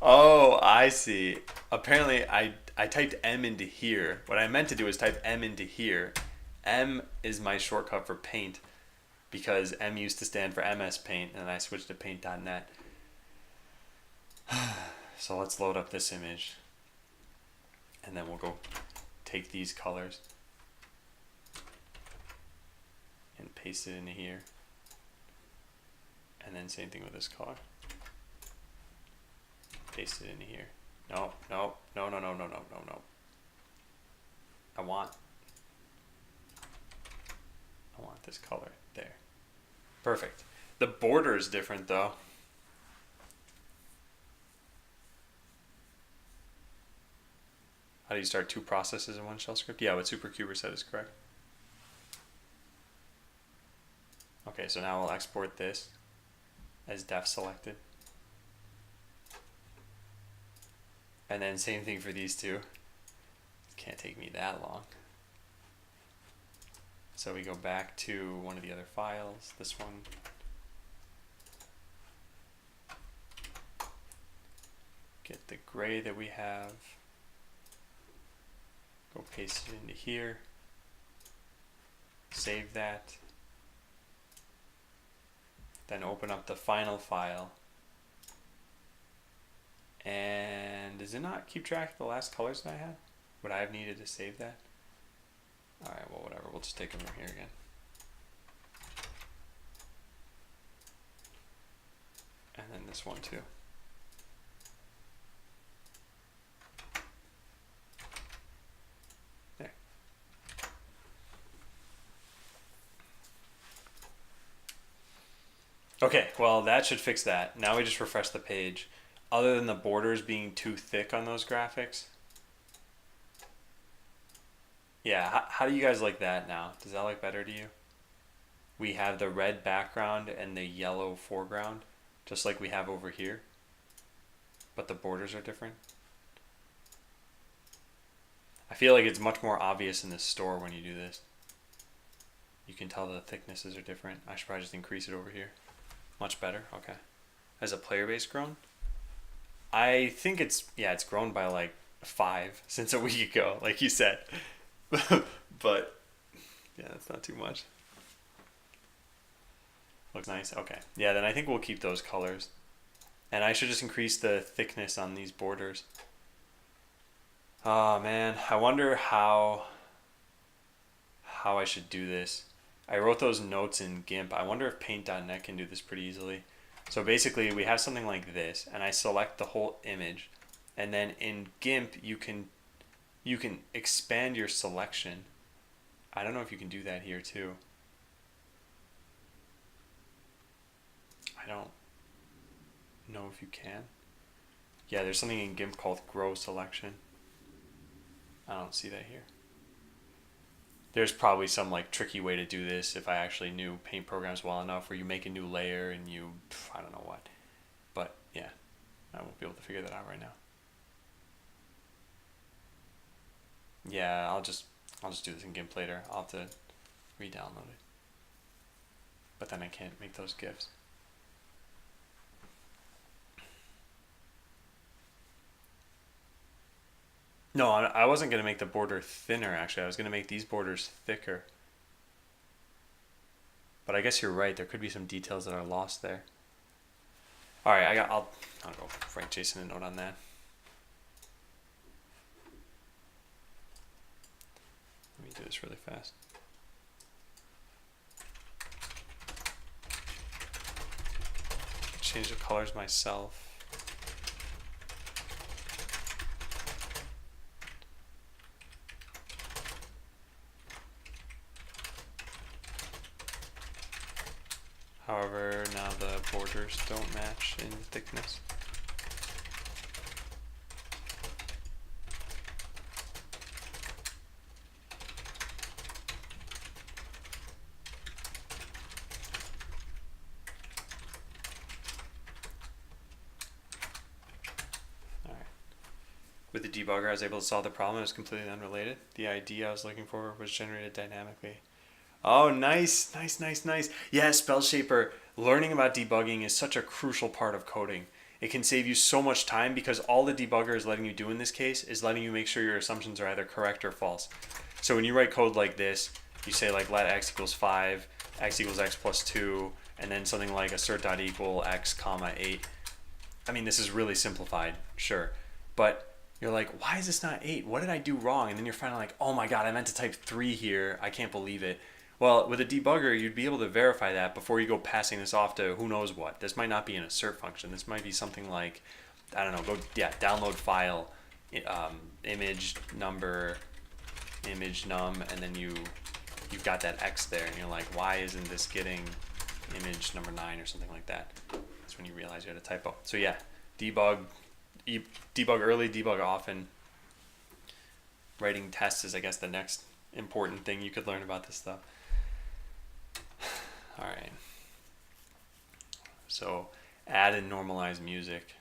Oh, I see. Apparently I typed M into here. What I meant to do is type M into here. M is my shortcut for Paint because M used to stand for MS Paint and I switched to Paint.net. So let's load up this image and then we'll go take these colors and paste it into here, and then same thing with this color, paste it into here. No, I want this color there. Perfect. The border is different though. How do you start two processes in one shell script? Yeah, what Supercuber said is correct. Okay, so now we'll export this as def selected. And then same thing for these two. Can't take me that long. So we go back to one of the other files, this one. Get the gray that we have. Go paste it into here. Save that. Then open up the final file. And does it not keep track of the last colors that I had? Would I have needed to save that? Alright, well whatever, we'll just take them from here again. And then this one too. There. Okay, well that should fix that. Now we just refresh the page. Other than the borders being too thick on those graphics. Yeah, how do you guys like that now? Does that look better to you? We have the red background and the yellow foreground, just like we have over here. But the borders are different. I feel like it's much more obvious in the store when you do this. You can tell the thicknesses are different. I should probably just increase it over here. Much better, okay. Has a player base grown? I think it's grown by like 5 since a week ago, like you said. But yeah, that's not too much. Looks nice. Okay. Yeah, then I think we'll keep those colors. And I should just increase the thickness on these borders. Oh man, I wonder how I should do this. I wrote those notes in GIMP. I wonder if Paint.net can do this pretty easily. So basically we have something like this and I select the whole image, and then in GIMP you can expand your selection. I don't know if you can do that here too. I don't know if you can. Yeah, there's something in GIMP called grow selection. I don't see that here. There's probably some like tricky way to do this if I actually knew Paint programs well enough, where you make a new layer and you, I don't know what. But yeah, I won't be able to figure that out right now. Yeah, I'll just do this in GIMP later. I'll have to re-download it. But then I can't make those GIFs. No, I wasn't going to make the border thinner, actually. I was going to make these borders thicker. But I guess you're right. There could be some details that are lost there. All right, I'll go write Jason a note on that. Let me do this really fast. Change the colors myself. However, now the borders don't match in thickness. With the debugger, I was able to solve the problem. It was completely unrelated. The ID I was looking for was generated dynamically. Oh, nice, nice, nice, nice. Yeah, SpellShaper, learning about debugging is such a crucial part of coding. It can save you so much time because all the debugger is letting you do in this case is letting you make sure your assumptions are either correct or false. So when you write code like this, you say like let x equals 5, x equals x plus 2, and then something like assert.equal x comma 8. I mean, this is really simplified, sure, but you're like, why is this not 8? What did I do wrong? And then you're finally like, oh my god, I meant to type 3 here. I can't believe it. Well, with a debugger, you'd be able to verify that before you go passing this off to who knows what. This might not be an assert function. This might be something like, I don't know, download file, image number, image num, and then you've got that X there, and you're like, why isn't this getting image number 9 or something like that? That's when you realize you had a typo. So yeah, debug early, debug often. Writing tests is, I guess, the next important thing you could learn about this stuff. All right. So add and normalize music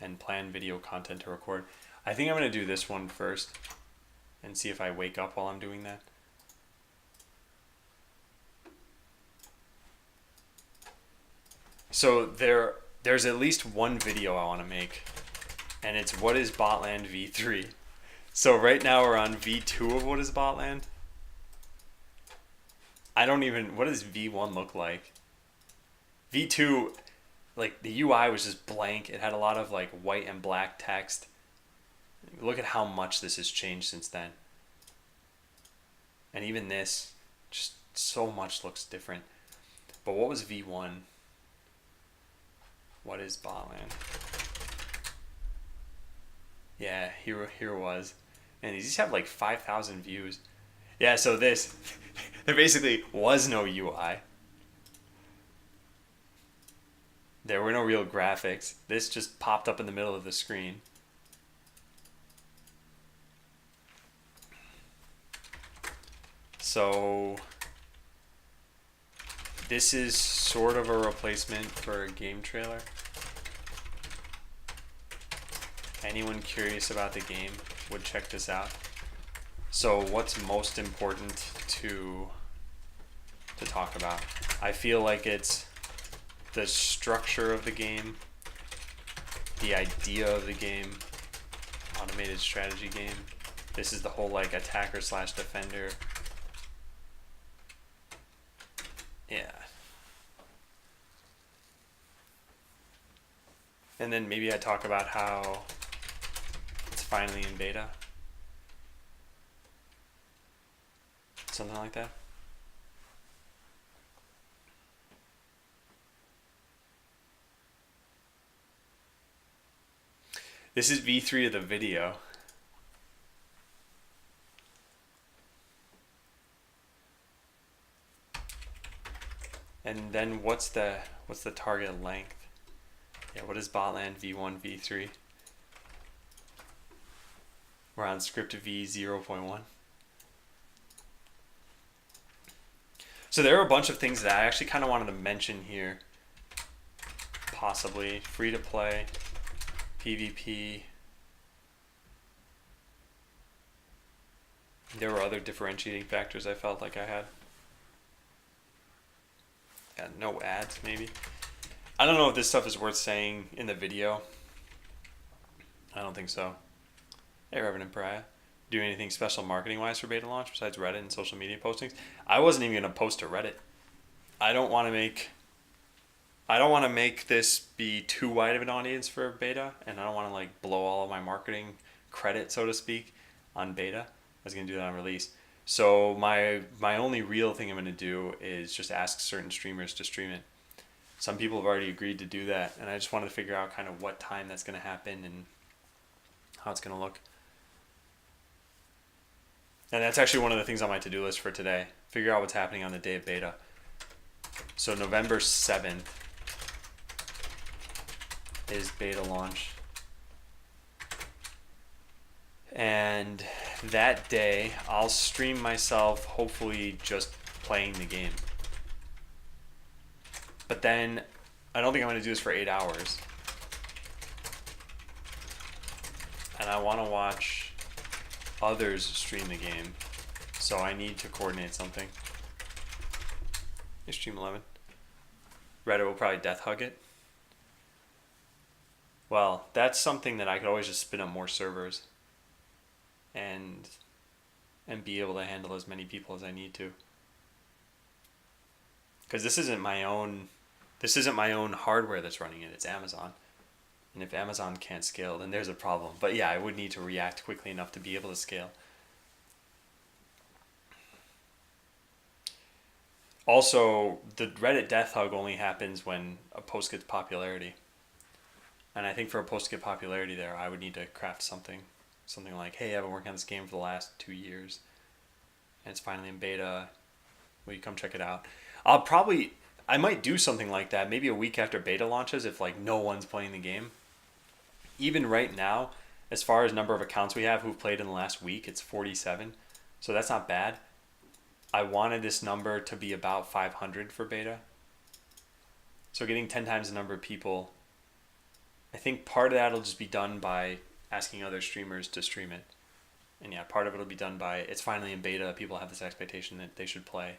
and plan video content to record. I think I'm going to do this one first and see if I wake up while I'm doing that. So there's at least one video I want to make, and it's what is Botland v3. So right now we're on v2 of what is Botland. I don't even, what does v1 look like? v2, like the UI was just blank. It had a lot of like white and black text. Look at how much this has changed since then. And even this, just so much looks different. But what was v1? What is Botland? Yeah, here it was. And these have like 5,000 views. Yeah, so this, there basically was no UI. There were no real graphics. This just popped up in the middle of the screen. So this is sort of a replacement for a game trailer. Anyone curious about the game would check this out. So what's most important to talk about? I feel like it's the structure of the game, the idea of the game, automated strategy game. This is the whole like attacker slash defender. Yeah. And then maybe I talk about how it's finally in beta. Something like that. This is V3 of the video. And then what's the target length? Yeah, what is Botland v1, v3? We're on script v 0.1. So there are a bunch of things that I actually kind of wanted to mention here. Possibly free to play, PvP. There were other differentiating factors I felt like I had. Yeah, no ads maybe. I don't know if this stuff is worth saying in the video. I don't think so. Hey, Reverend and Pariah. Do anything special marketing wise for beta launch besides Reddit and social media postings? I wasn't even gonna post to Reddit. I don't want to make this be too wide of an audience for beta, and I don't want to like blow all of my marketing credit, so to speak, on beta. I was gonna do that on release. So my only real thing I'm gonna do is just ask certain streamers to stream it. Some people have already agreed to do that, and I just wanted to figure out kind of what time that's gonna happen and how it's gonna look. And that's actually one of the things on my to-do list for today. Figure out what's happening on the day of beta. So November 7th is beta launch. And that day, I'll stream myself hopefully just playing the game. But then, I don't think I'm going to do this for 8 hours. And I want to watch others stream the game. So I need to coordinate something. Hey, Stream 11. Reddit will probably death hug it. Well, that's something that I could always just spin up more servers. And be able to handle as many people as I need to. Because this isn't my own hardware that's running it, it's Amazon. And if Amazon can't scale, then there's a problem. But yeah, I would need to react quickly enough to be able to scale. Also, the Reddit death hug only happens when a post gets popularity. And I think for a post to get popularity there, I would need to craft something. Something like, hey, I've been working on this game for the last 2 years. And it's finally in beta. Will you come check it out? I might do something like that maybe a week after beta launches if like no one's playing the game. Even right now, as far as number of accounts we have who've played in the last week, it's 47. So that's not bad. I wanted this number to be about 500 for beta. So getting 10 times the number of people, I think part of that will just be done by asking other streamers to stream it. And yeah, part of it will be done by, it's finally in beta, people have this expectation that they should play.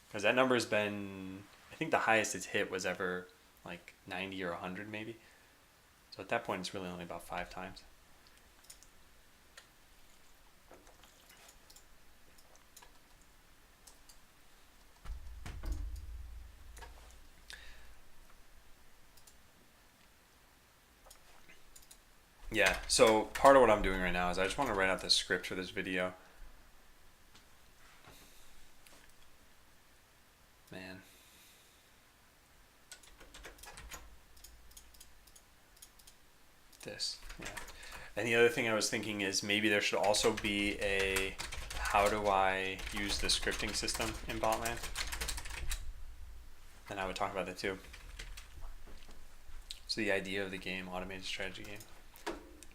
Because that number has been, I think the highest it's hit was ever like 90 or 100 maybe. So at that point, it's really only about 5 times. Yeah, so part of what I'm doing right now is I just want to write out the script for this video. Man. This, yeah. And the other thing I was thinking is maybe there should also be a how do I use the scripting system in Botland? And I would talk about that too. So the idea of the game, automated strategy game.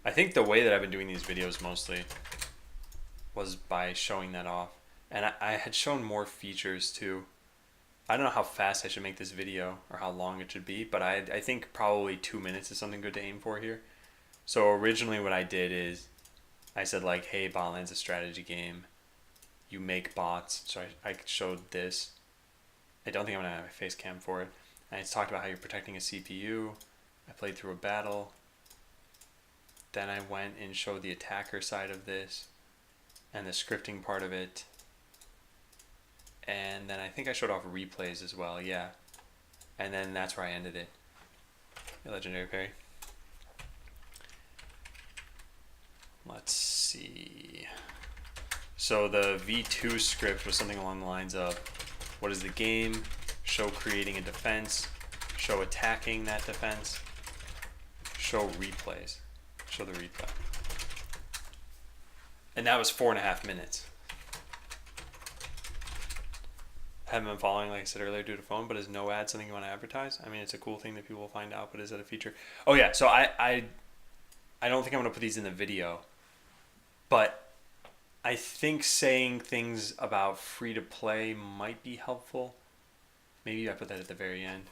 I think the way that I've been doing these videos mostly was by showing that off. And I had shown more features too. I don't know how fast I should make this video or how long it should be, but I think probably 2 minutes is something good to aim for here. So originally what I did is I said like, hey, Botland's a strategy game. You make bots. So I showed this. I don't think I'm going to have a face cam for it. And it's talked about how you're protecting a CPU. I played through a battle. Then I went and showed the attacker side of this and the scripting part of it. And then I think I showed off replays as well, yeah. And then that's where I ended it. Legendary Parry. Let's see. So the V2 script was something along the lines of, what is the game? Show creating a defense. Show attacking that defense. Show replays. Show the replay. And that was 4.5 minutes. I haven't been following, like I said earlier, due to phone, but is no ad something you want to advertise? I mean, it's a cool thing that people will find out, but is it a feature? Oh yeah, so I don't think I'm going to put these in the video, but I think saying things about free to play might be helpful. Maybe I put that at the very end.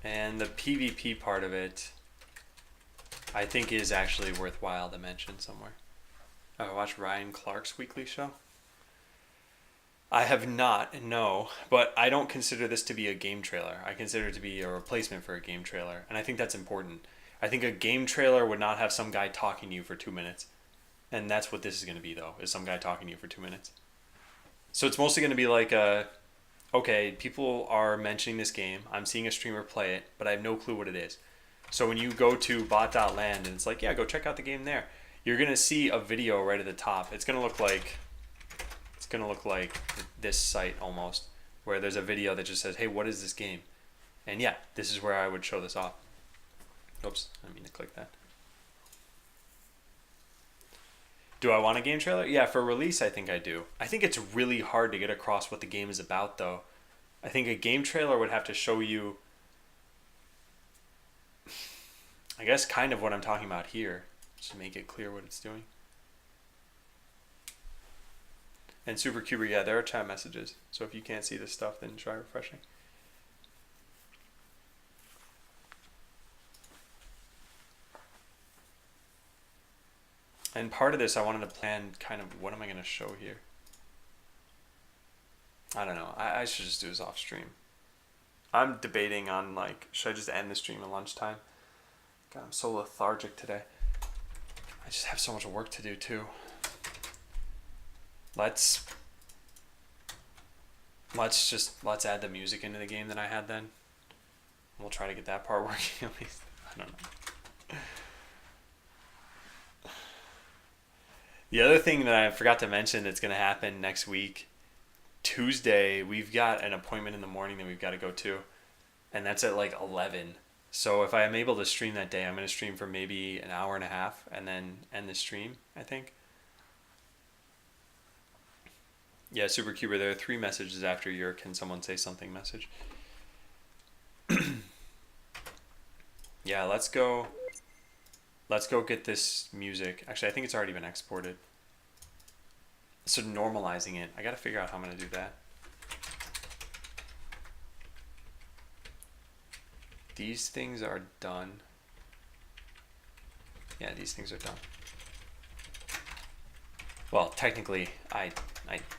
And the PvP part of it, I think is actually worthwhile to mention somewhere. I watched Ryan Clark's weekly show. I have not, no, but I don't consider this to be a game trailer. I consider it to be a replacement for a game trailer, and I think that's important. I think a game trailer would not have some guy talking to you for 2 minutes, and that's what this is going to be, though, is some guy talking to you for 2 minutes. So it's mostly going to be like okay, people are mentioning this game, I'm seeing a streamer play it, but I have no clue what it is. So when you go to bot.land and it's like, yeah, go check out the game there, you're going to see a video right at the top. It's going to look like this site almost, where there's a video that just says, hey, what is this game? And yeah, this is where I would show this off. Oops, I didn't mean to click that. Do I want a game trailer? Yeah, for release, I think I do. I think it's really hard to get across what the game is about, though. I think a game trailer would have to show you, I guess, kind of what I'm talking about here, just to make it clear what it's doing. And Supercuber, yeah, there are chat messages. So if you can't see this stuff, then try refreshing. And part of this, I wanted to plan kind of what am I going to show here. I don't know. I should just do this off stream. I'm debating on like, should I just end the stream at lunchtime? God, I'm so lethargic today. I just have so much work to do too. Let's add the music into the game that I had then. We'll try to get that part working at least. I don't know. The other thing that I forgot to mention that's going to happen next week, Tuesday, we've got an appointment in the morning that we've got to go to, and that's at like 11. So if I am able to stream that day, I'm going to stream for maybe an hour and a half and then end the stream, I think. Yeah, Supercuber, there are 3 messages after your "can someone say something" message. Yeah, let's go get this music. Actually, I think it's already been exported. So normalizing it. I got to figure out how I'm going to do that. These things are done. Yeah, these things are done. Well, technically, I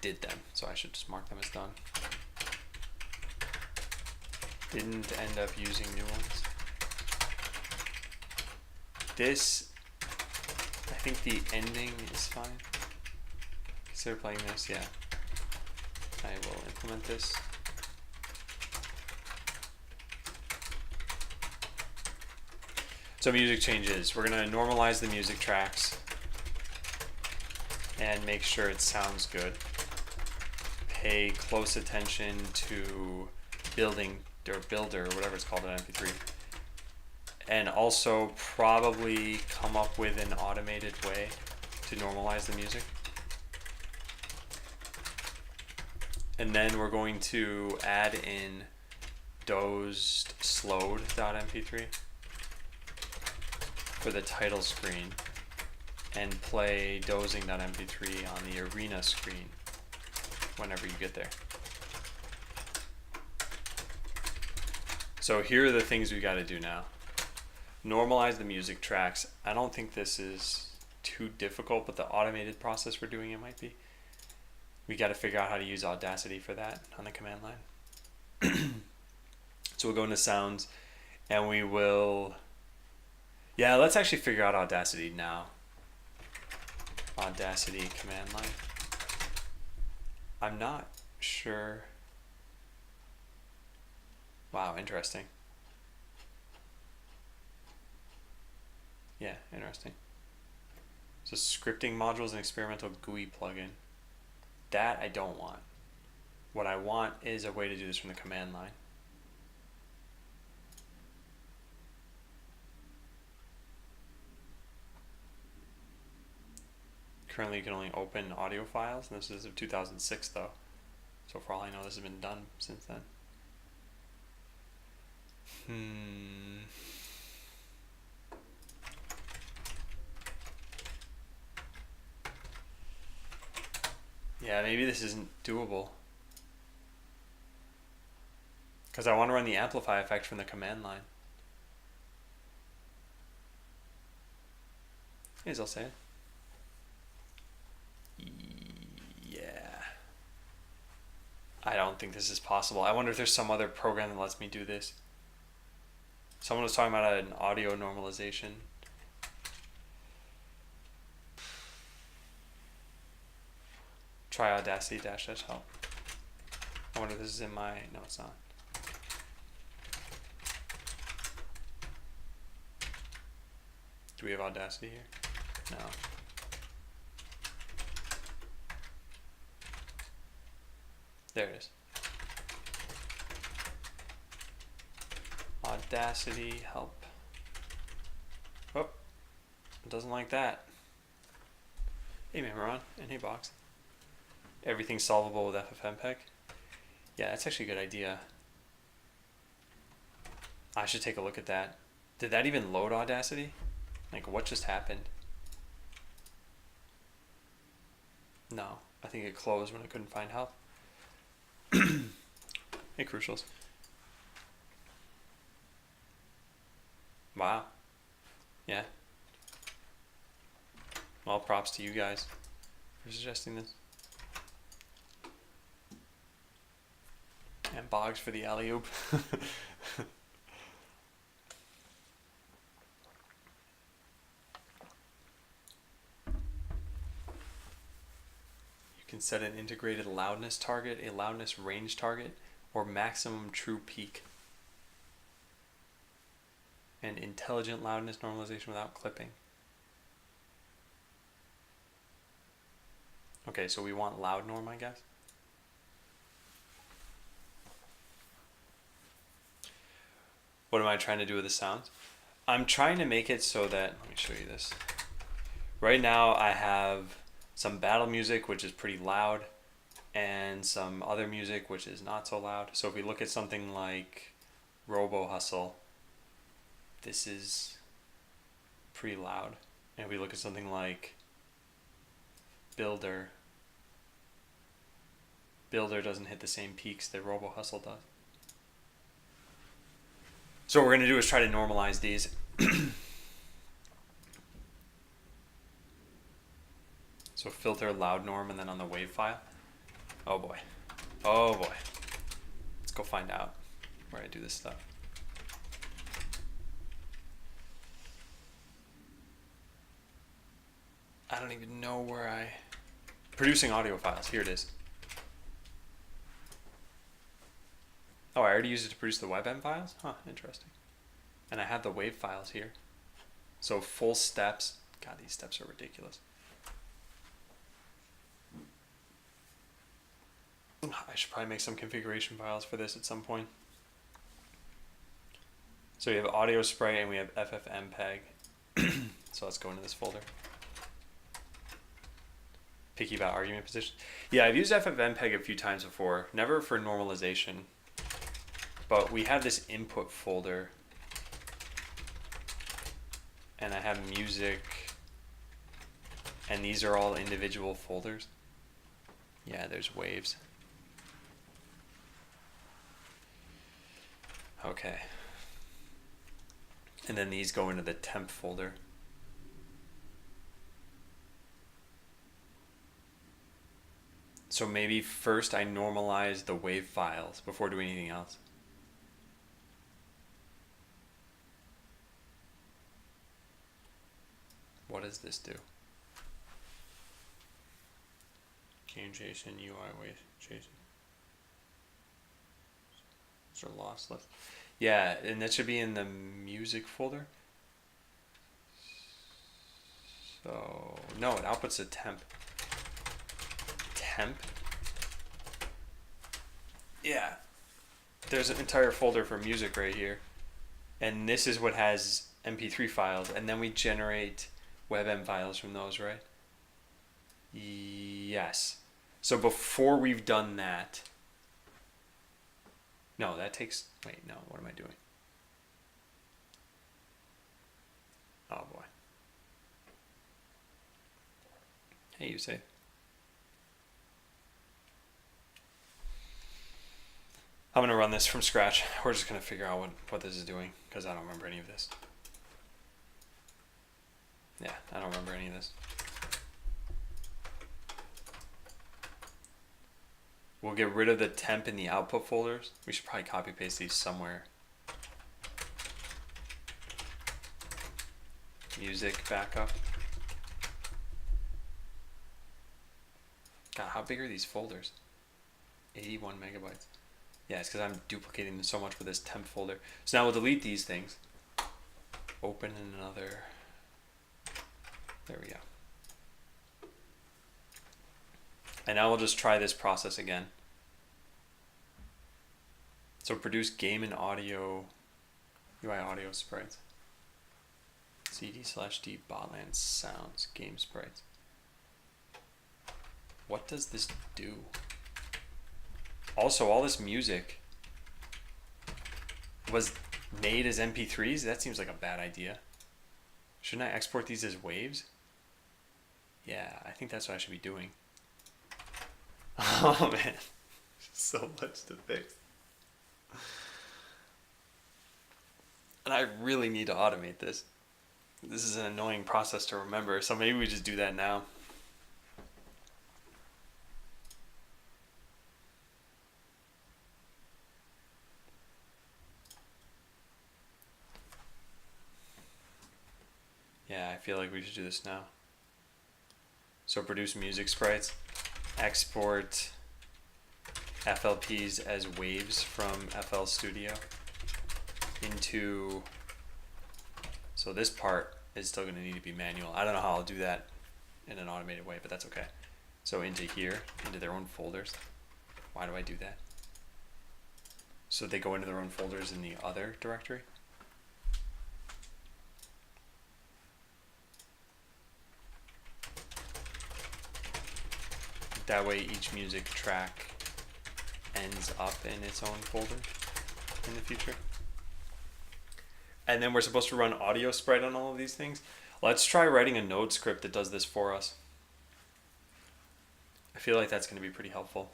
did them, so I should just mark them as done. Didn't end up using new ones. This, I think the ending is fine. Consider playing this, yeah. I will implement this. So music changes. We're going to normalize the music tracks and make sure it sounds good. Pay close attention to builder, whatever it's called in MP3. And also probably come up with an automated way to normalize the music. And then we're going to add in dozed slowed.mp3 for the title screen and play dozing.mp3 on the arena screen whenever you get there. So here are the things we got to do now. Normalize the music tracks. I don't think this is too difficult, but the automated process we're doing it might be. We got to figure out how to use Audacity for that on the command line. So we'll go into sounds and we will, yeah, let's actually figure out Audacity now. Audacity command line. I'm not sure. Wow, interesting. Yeah, interesting. So scripting modules and experimental GUI plugin. That I don't want. What I want is a way to do this from the command line. Currently you can only open audio files, and this is of 2006 though. So for all I know, this has been done since then. Yeah, maybe this isn't doable. Because I want to run the amplify effect from the command line. I'll say it. Yeah. I don't think this is possible. I wonder if there's some other program that lets me do this. Someone was talking about an audio normalization. Try Audacity -- help. I wonder if this is in my, no it's not. Do we have Audacity here? No. There it is. Audacity help. Oh, it doesn't like that. Hey Mamron, and hey Box. Everything's solvable with FFmpeg. Yeah, that's actually a good idea. I should take a look at that. Did that even load Audacity? Like, what just happened? No, I think it closed when I couldn't find help. Hey Crucials. Wow. Yeah. Well, props to you guys for suggesting this. And Boggs for the alley-oop. You can set an integrated loudness target, a loudness range target, or maximum true peak. And intelligent loudness normalization without clipping. Okay, so we want loud norm, I guess. What am I trying to do with the sounds? I'm trying to make it so that, let me show you this. Right now I have some battle music, which is pretty loud, and some other music, which is not so loud. So if we look at something like Robo Hustle, this is pretty loud. And if we look at something like Builder doesn't hit the same peaks that Robo Hustle does. So what we're going to do is try to normalize these. So filter loud norm and then on the wave file. Oh boy. Oh boy. Let's go find out where I do this stuff. I don't even know where I... Producing audio files. Here it is. Oh, I already used it to produce the WebM files? Huh, interesting. And I have the wave files here. So full steps. God, these steps are ridiculous. I should probably make some configuration files for this at some point. So we have audio spray and we have FFmpeg. So let's go into this folder. Picky about argument position. Yeah, I've used FFmpeg a few times before. Never for normalization. But we have this input folder. And I have music. And these are all individual folders. Yeah, there's waves. Okay. And then these go into the temp folder. So maybe first I normalize the wave files before doing anything else. What does this do? Game JSON, UI wave JSON. These are lossless. Yeah, and that should be in the music folder. So, no, it outputs a temp. Temp? Yeah. There's an entire folder for music right here. And this is what has MP3 files. And then we generate WebM files from those, right? Yes. So before we've done that... No, that takes... Wait, no, what am I doing? Oh boy. Hey, you say. I'm going to run this from scratch. We're just going to figure out what this is doing, because I don't remember any of this. Yeah, I don't remember any of this. We'll get rid of the temp in the output folders. We should probably copy paste these somewhere. Music backup. God, how big are these folders? 81 megabytes. Yeah, it's because I'm duplicating them so much with this temp folder. So now we'll delete these things. Open another. There we go. And now we'll just try this process again. So produce game and audio, UI audio sprites. CD/D botland sounds game sprites. What does this do? Also, all this music was made as MP3s? That seems like a bad idea. Shouldn't I export these as waves? Yeah, I think that's what I should be doing. Oh man, so much to fix. And I really need to automate this. This is an annoying process to remember, so maybe we just do that now. Yeah, I feel like we should do this now. So produce music sprites, export FLPs as waves from FL Studio into, so this part is still going to need to be manual. I don't know how I'll do that in an automated way, but that's okay. So into here, into their own folders. Why do I do that? So they go into their own folders in the other directory. That way each music track ends up in its own folder in the future. And then we're supposed to run audio sprite on all of these things. Let's try writing a Node script that does this for us. I feel like that's going to be pretty helpful.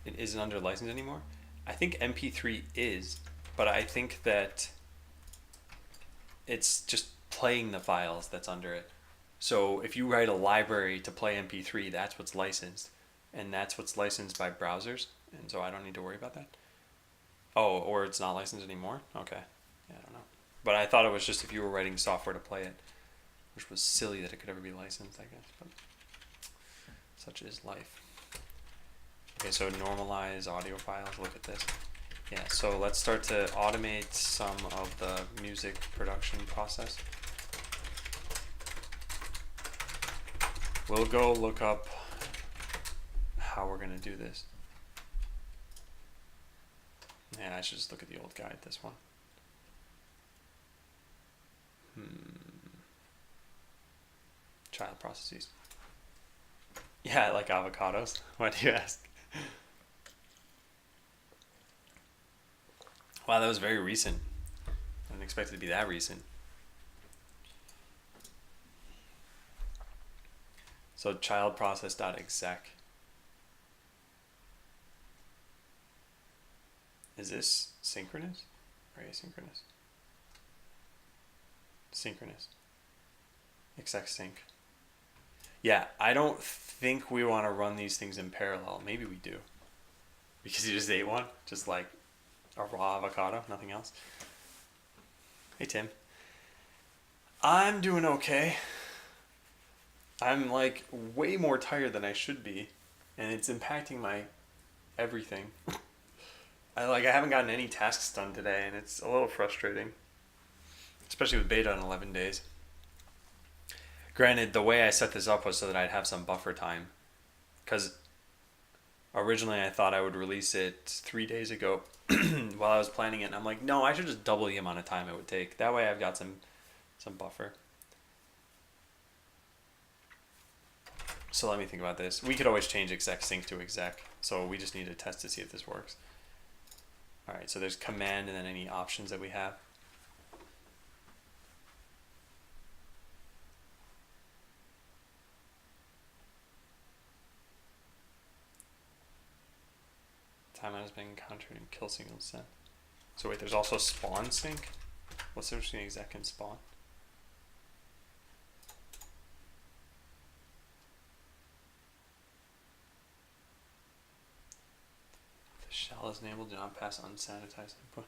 It isn't under license anymore. I think MP3 is, but I think that it's just playing the files that's under it. So if you write a library to play MP3, that's what's licensed. And that's what's licensed by browsers. And so I don't need to worry about that. Oh, or it's not licensed anymore? Okay. Yeah, I don't know. But I thought it was just if you were writing software to play it, which was silly that it could ever be licensed, I guess. But such is life. Okay, so normalize audio files. Look at this. Yeah, so let's start to automate some of the music production process. We'll go look up how we're going to do this. And I should just look at the old guide, this one. Child processes. Yeah, I like avocados. Why do you ask? Wow, that was very recent. I didn't expect it to be that recent. So child process.exec. Is this synchronous or asynchronous? Synchronous. Exec sync. Yeah, I don't think we want to run these things in parallel. Maybe we do. Because you just ate one? Just like a raw avocado, nothing else. Hey, Tim. I'm doing okay. I'm like way more tired than I should be, and it's impacting my everything. I haven't gotten any tasks done today, and it's a little frustrating, especially with beta in 11 days. Granted, the way I set this up was so that I'd have some buffer time, because originally I thought I would release it 3 days ago while I was planning it, and I'm like, no, I should just double the amount of time it would take. That way I've got some buffer. So let me think about this. We could always change exec sync to exec, so we just need to test to see if this works. All right, so there's command and then any options that we have. Timeout has been encountered and kill signal sent. So wait, there's also spawn sync? What's the difference between exec and spawn? If the shell is enabled, do not pass unsanitized input.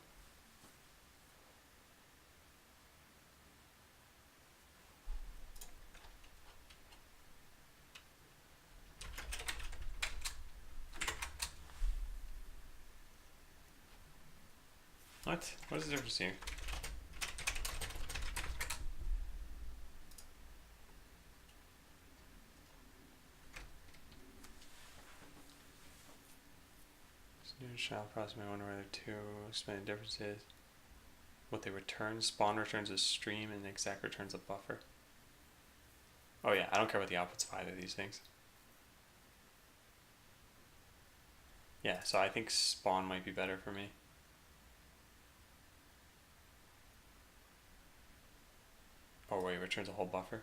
What? What is the difference here? New child process may wonder whether to explain the differences. what they return. Spawn returns a stream and exec returns a buffer. Oh yeah, I don't care about the outputs of either of these things. Yeah, so I think spawn might be better for me. Oh wait, returns a whole buffer.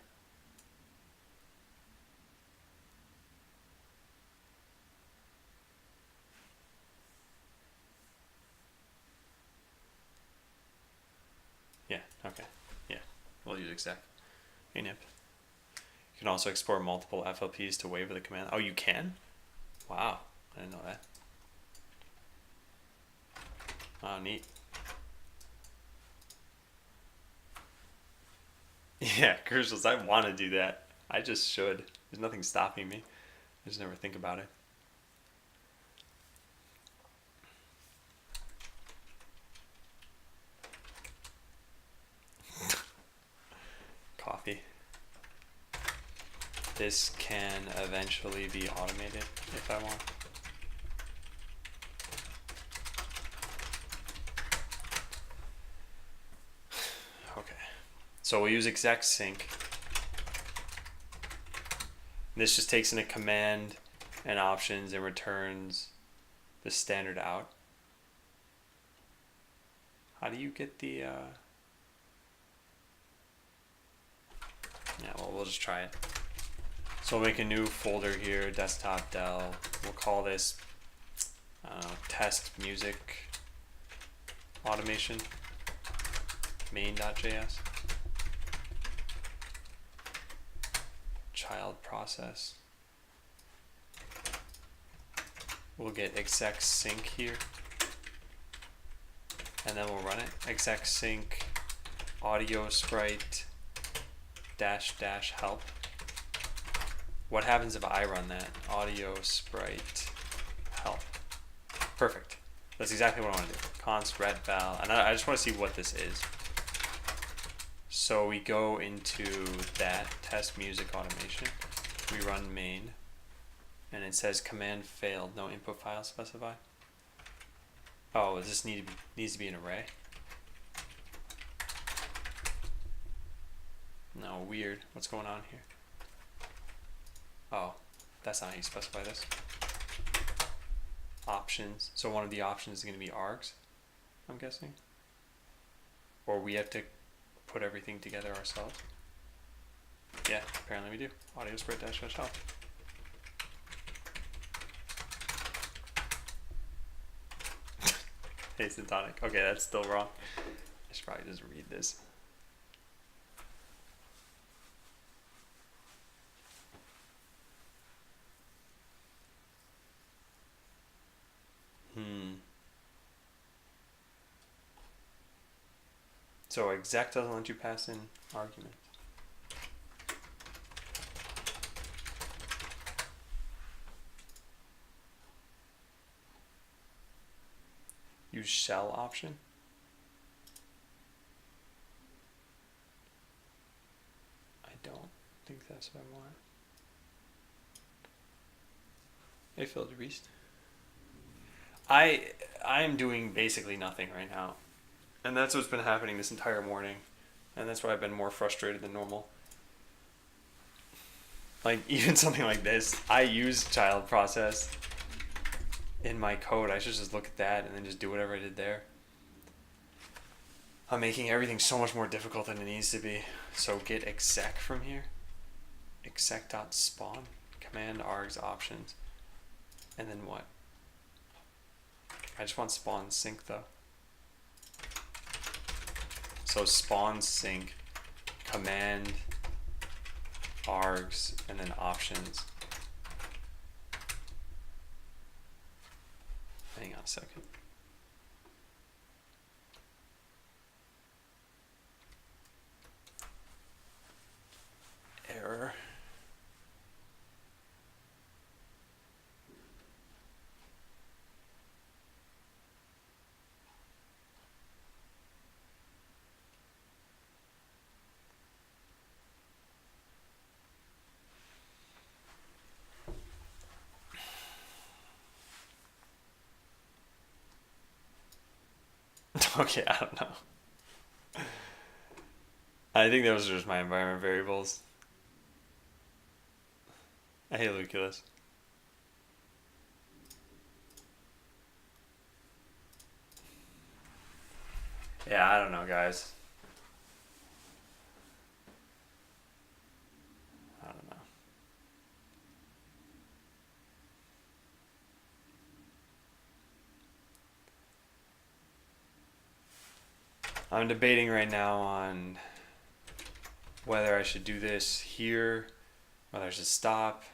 Yeah, okay. Yeah, we'll use exec. Init. You can also export multiple FLPs to waiver the command. Oh, you can? Wow, I didn't know that. Oh, neat. Yeah, crucials, I want to do that. I just should. There's nothing stopping me. I just never think about it. Coffee. This can eventually be automated if I want. Okay. So we'll use exec sync. This just takes in a command and options and returns the standard out. How do you get the yeah, well, we'll just try it. So we'll make a new folder here, desktop Dell. We'll call this test music automation main.js. Child process. We'll get exec sync here, and then we'll run it. Exec sync audio sprite dash dash help. What happens if I run that? Audio sprite help. Perfect. That's exactly what I want to do. Const ret val, and I just want to see what this is. So we go into that test music automation. We run main, and it says command failed. No input file specified. Oh, does this needs to be an array? No, weird. What's going on here? Oh, that's not how you specify this. Options. So one of the options is going to be args, I'm guessing. Or we have to put everything together ourselves. Yeah, apparently we do. Audio sprite dash dash help. Asynchronous. Okay, that's still wrong. I should probably just read this. So exec doesn't let you pass in arguments. Use shell option. I don't think that's what I want. Hey, Phil DeBeast. I'm doing basically nothing right now. And that's what's been happening this entire morning. And that's why I've been more frustrated than normal. Like, even something like this, I use child process in my code. I should just look at that and then just do whatever I did there. I'm making everything so much more difficult than it needs to be. So get exec from here. Exec.spawn. Command args options. And then what? I just want spawn sync though. So spawn sync, command args, and then options. Hang on a second. Error. Okay, I don't know. I think those are just my environment variables. I hate Luculus. Yeah, I don't know, guys. I don't know. I'm debating right now on whether I should do this here, whether I should stop,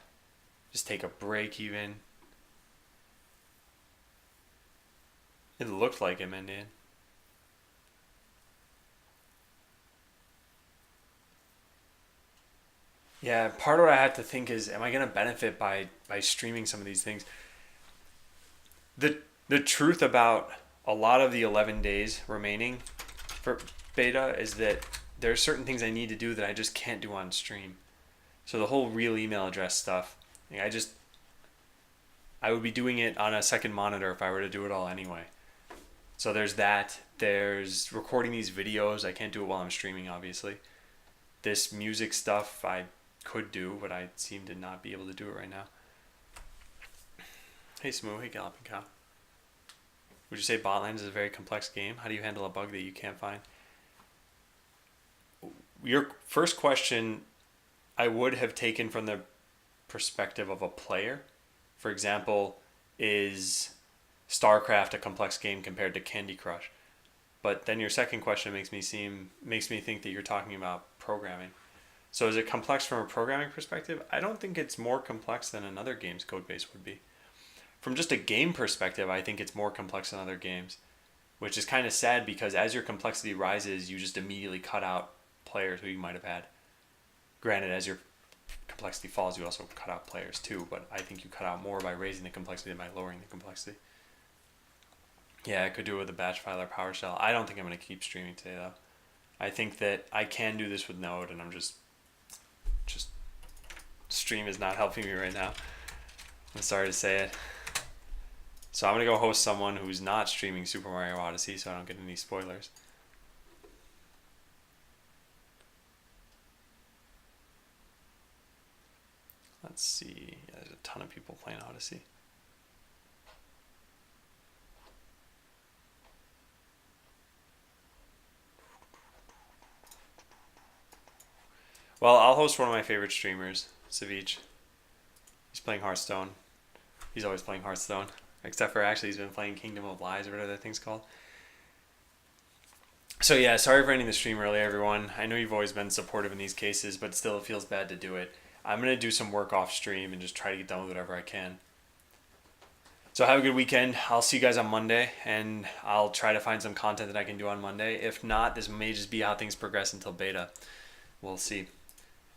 just take a break even. It looked like him ended. Yeah, part of what I had to think is, am I gonna benefit by streaming some of these things? The truth about a lot of the 11 days remaining for beta is that there are certain things I need to do that I just can't do on stream. So the whole real email address stuff, like I would be doing it on a second monitor if I were to do it all anyway. So there's that. There's recording these videos. I can't do it while I'm streaming, obviously. This music stuff I could do, but I seem to not be able to do it right now. Hey Smoo, hey Galloping Cow. Would you say Botlands is a very complex game? How do you handle a bug that you can't find? Your first question, I would have taken from the perspective of a player. For example, is StarCraft a complex game compared to Candy Crush? But then your second question makes me think that you're talking about programming. So is it complex from a programming perspective? I don't think it's more complex than another game's code base would be. From just a game perspective, I think it's more complex than other games, which is kind of sad because as your complexity rises, you just immediately cut out players who you might have had. Granted, as your complexity falls, you also cut out players too, but I think you cut out more by raising the complexity than by lowering the complexity. Yeah, I could do it with a batch file or PowerShell. I don't think I'm going to keep streaming today though. I think that I can do this with Node, and I'm just stream is not helping me right now. I'm sorry to say it. So I'm going to go host someone who's not streaming Super Mario Odyssey so I don't get any spoilers. Let's see. Yeah, there's a ton of people playing Odyssey. Well, I'll host one of my favorite streamers, Savich. He's playing Hearthstone. He's always playing Hearthstone. Except for actually he's been playing Kingdom of Lies or whatever that thing's called. So yeah, sorry for ending the stream early, everyone. I know you've always been supportive in these cases, but still it feels bad to do it. I'm going to do some work off stream and just try to get done with whatever I can. So have a good weekend. I'll see you guys on Monday, and I'll try to find some content that I can do on Monday. If not, this may just be how things progress until beta. We'll see.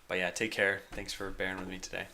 But yeah, take care. Thanks for bearing with me today.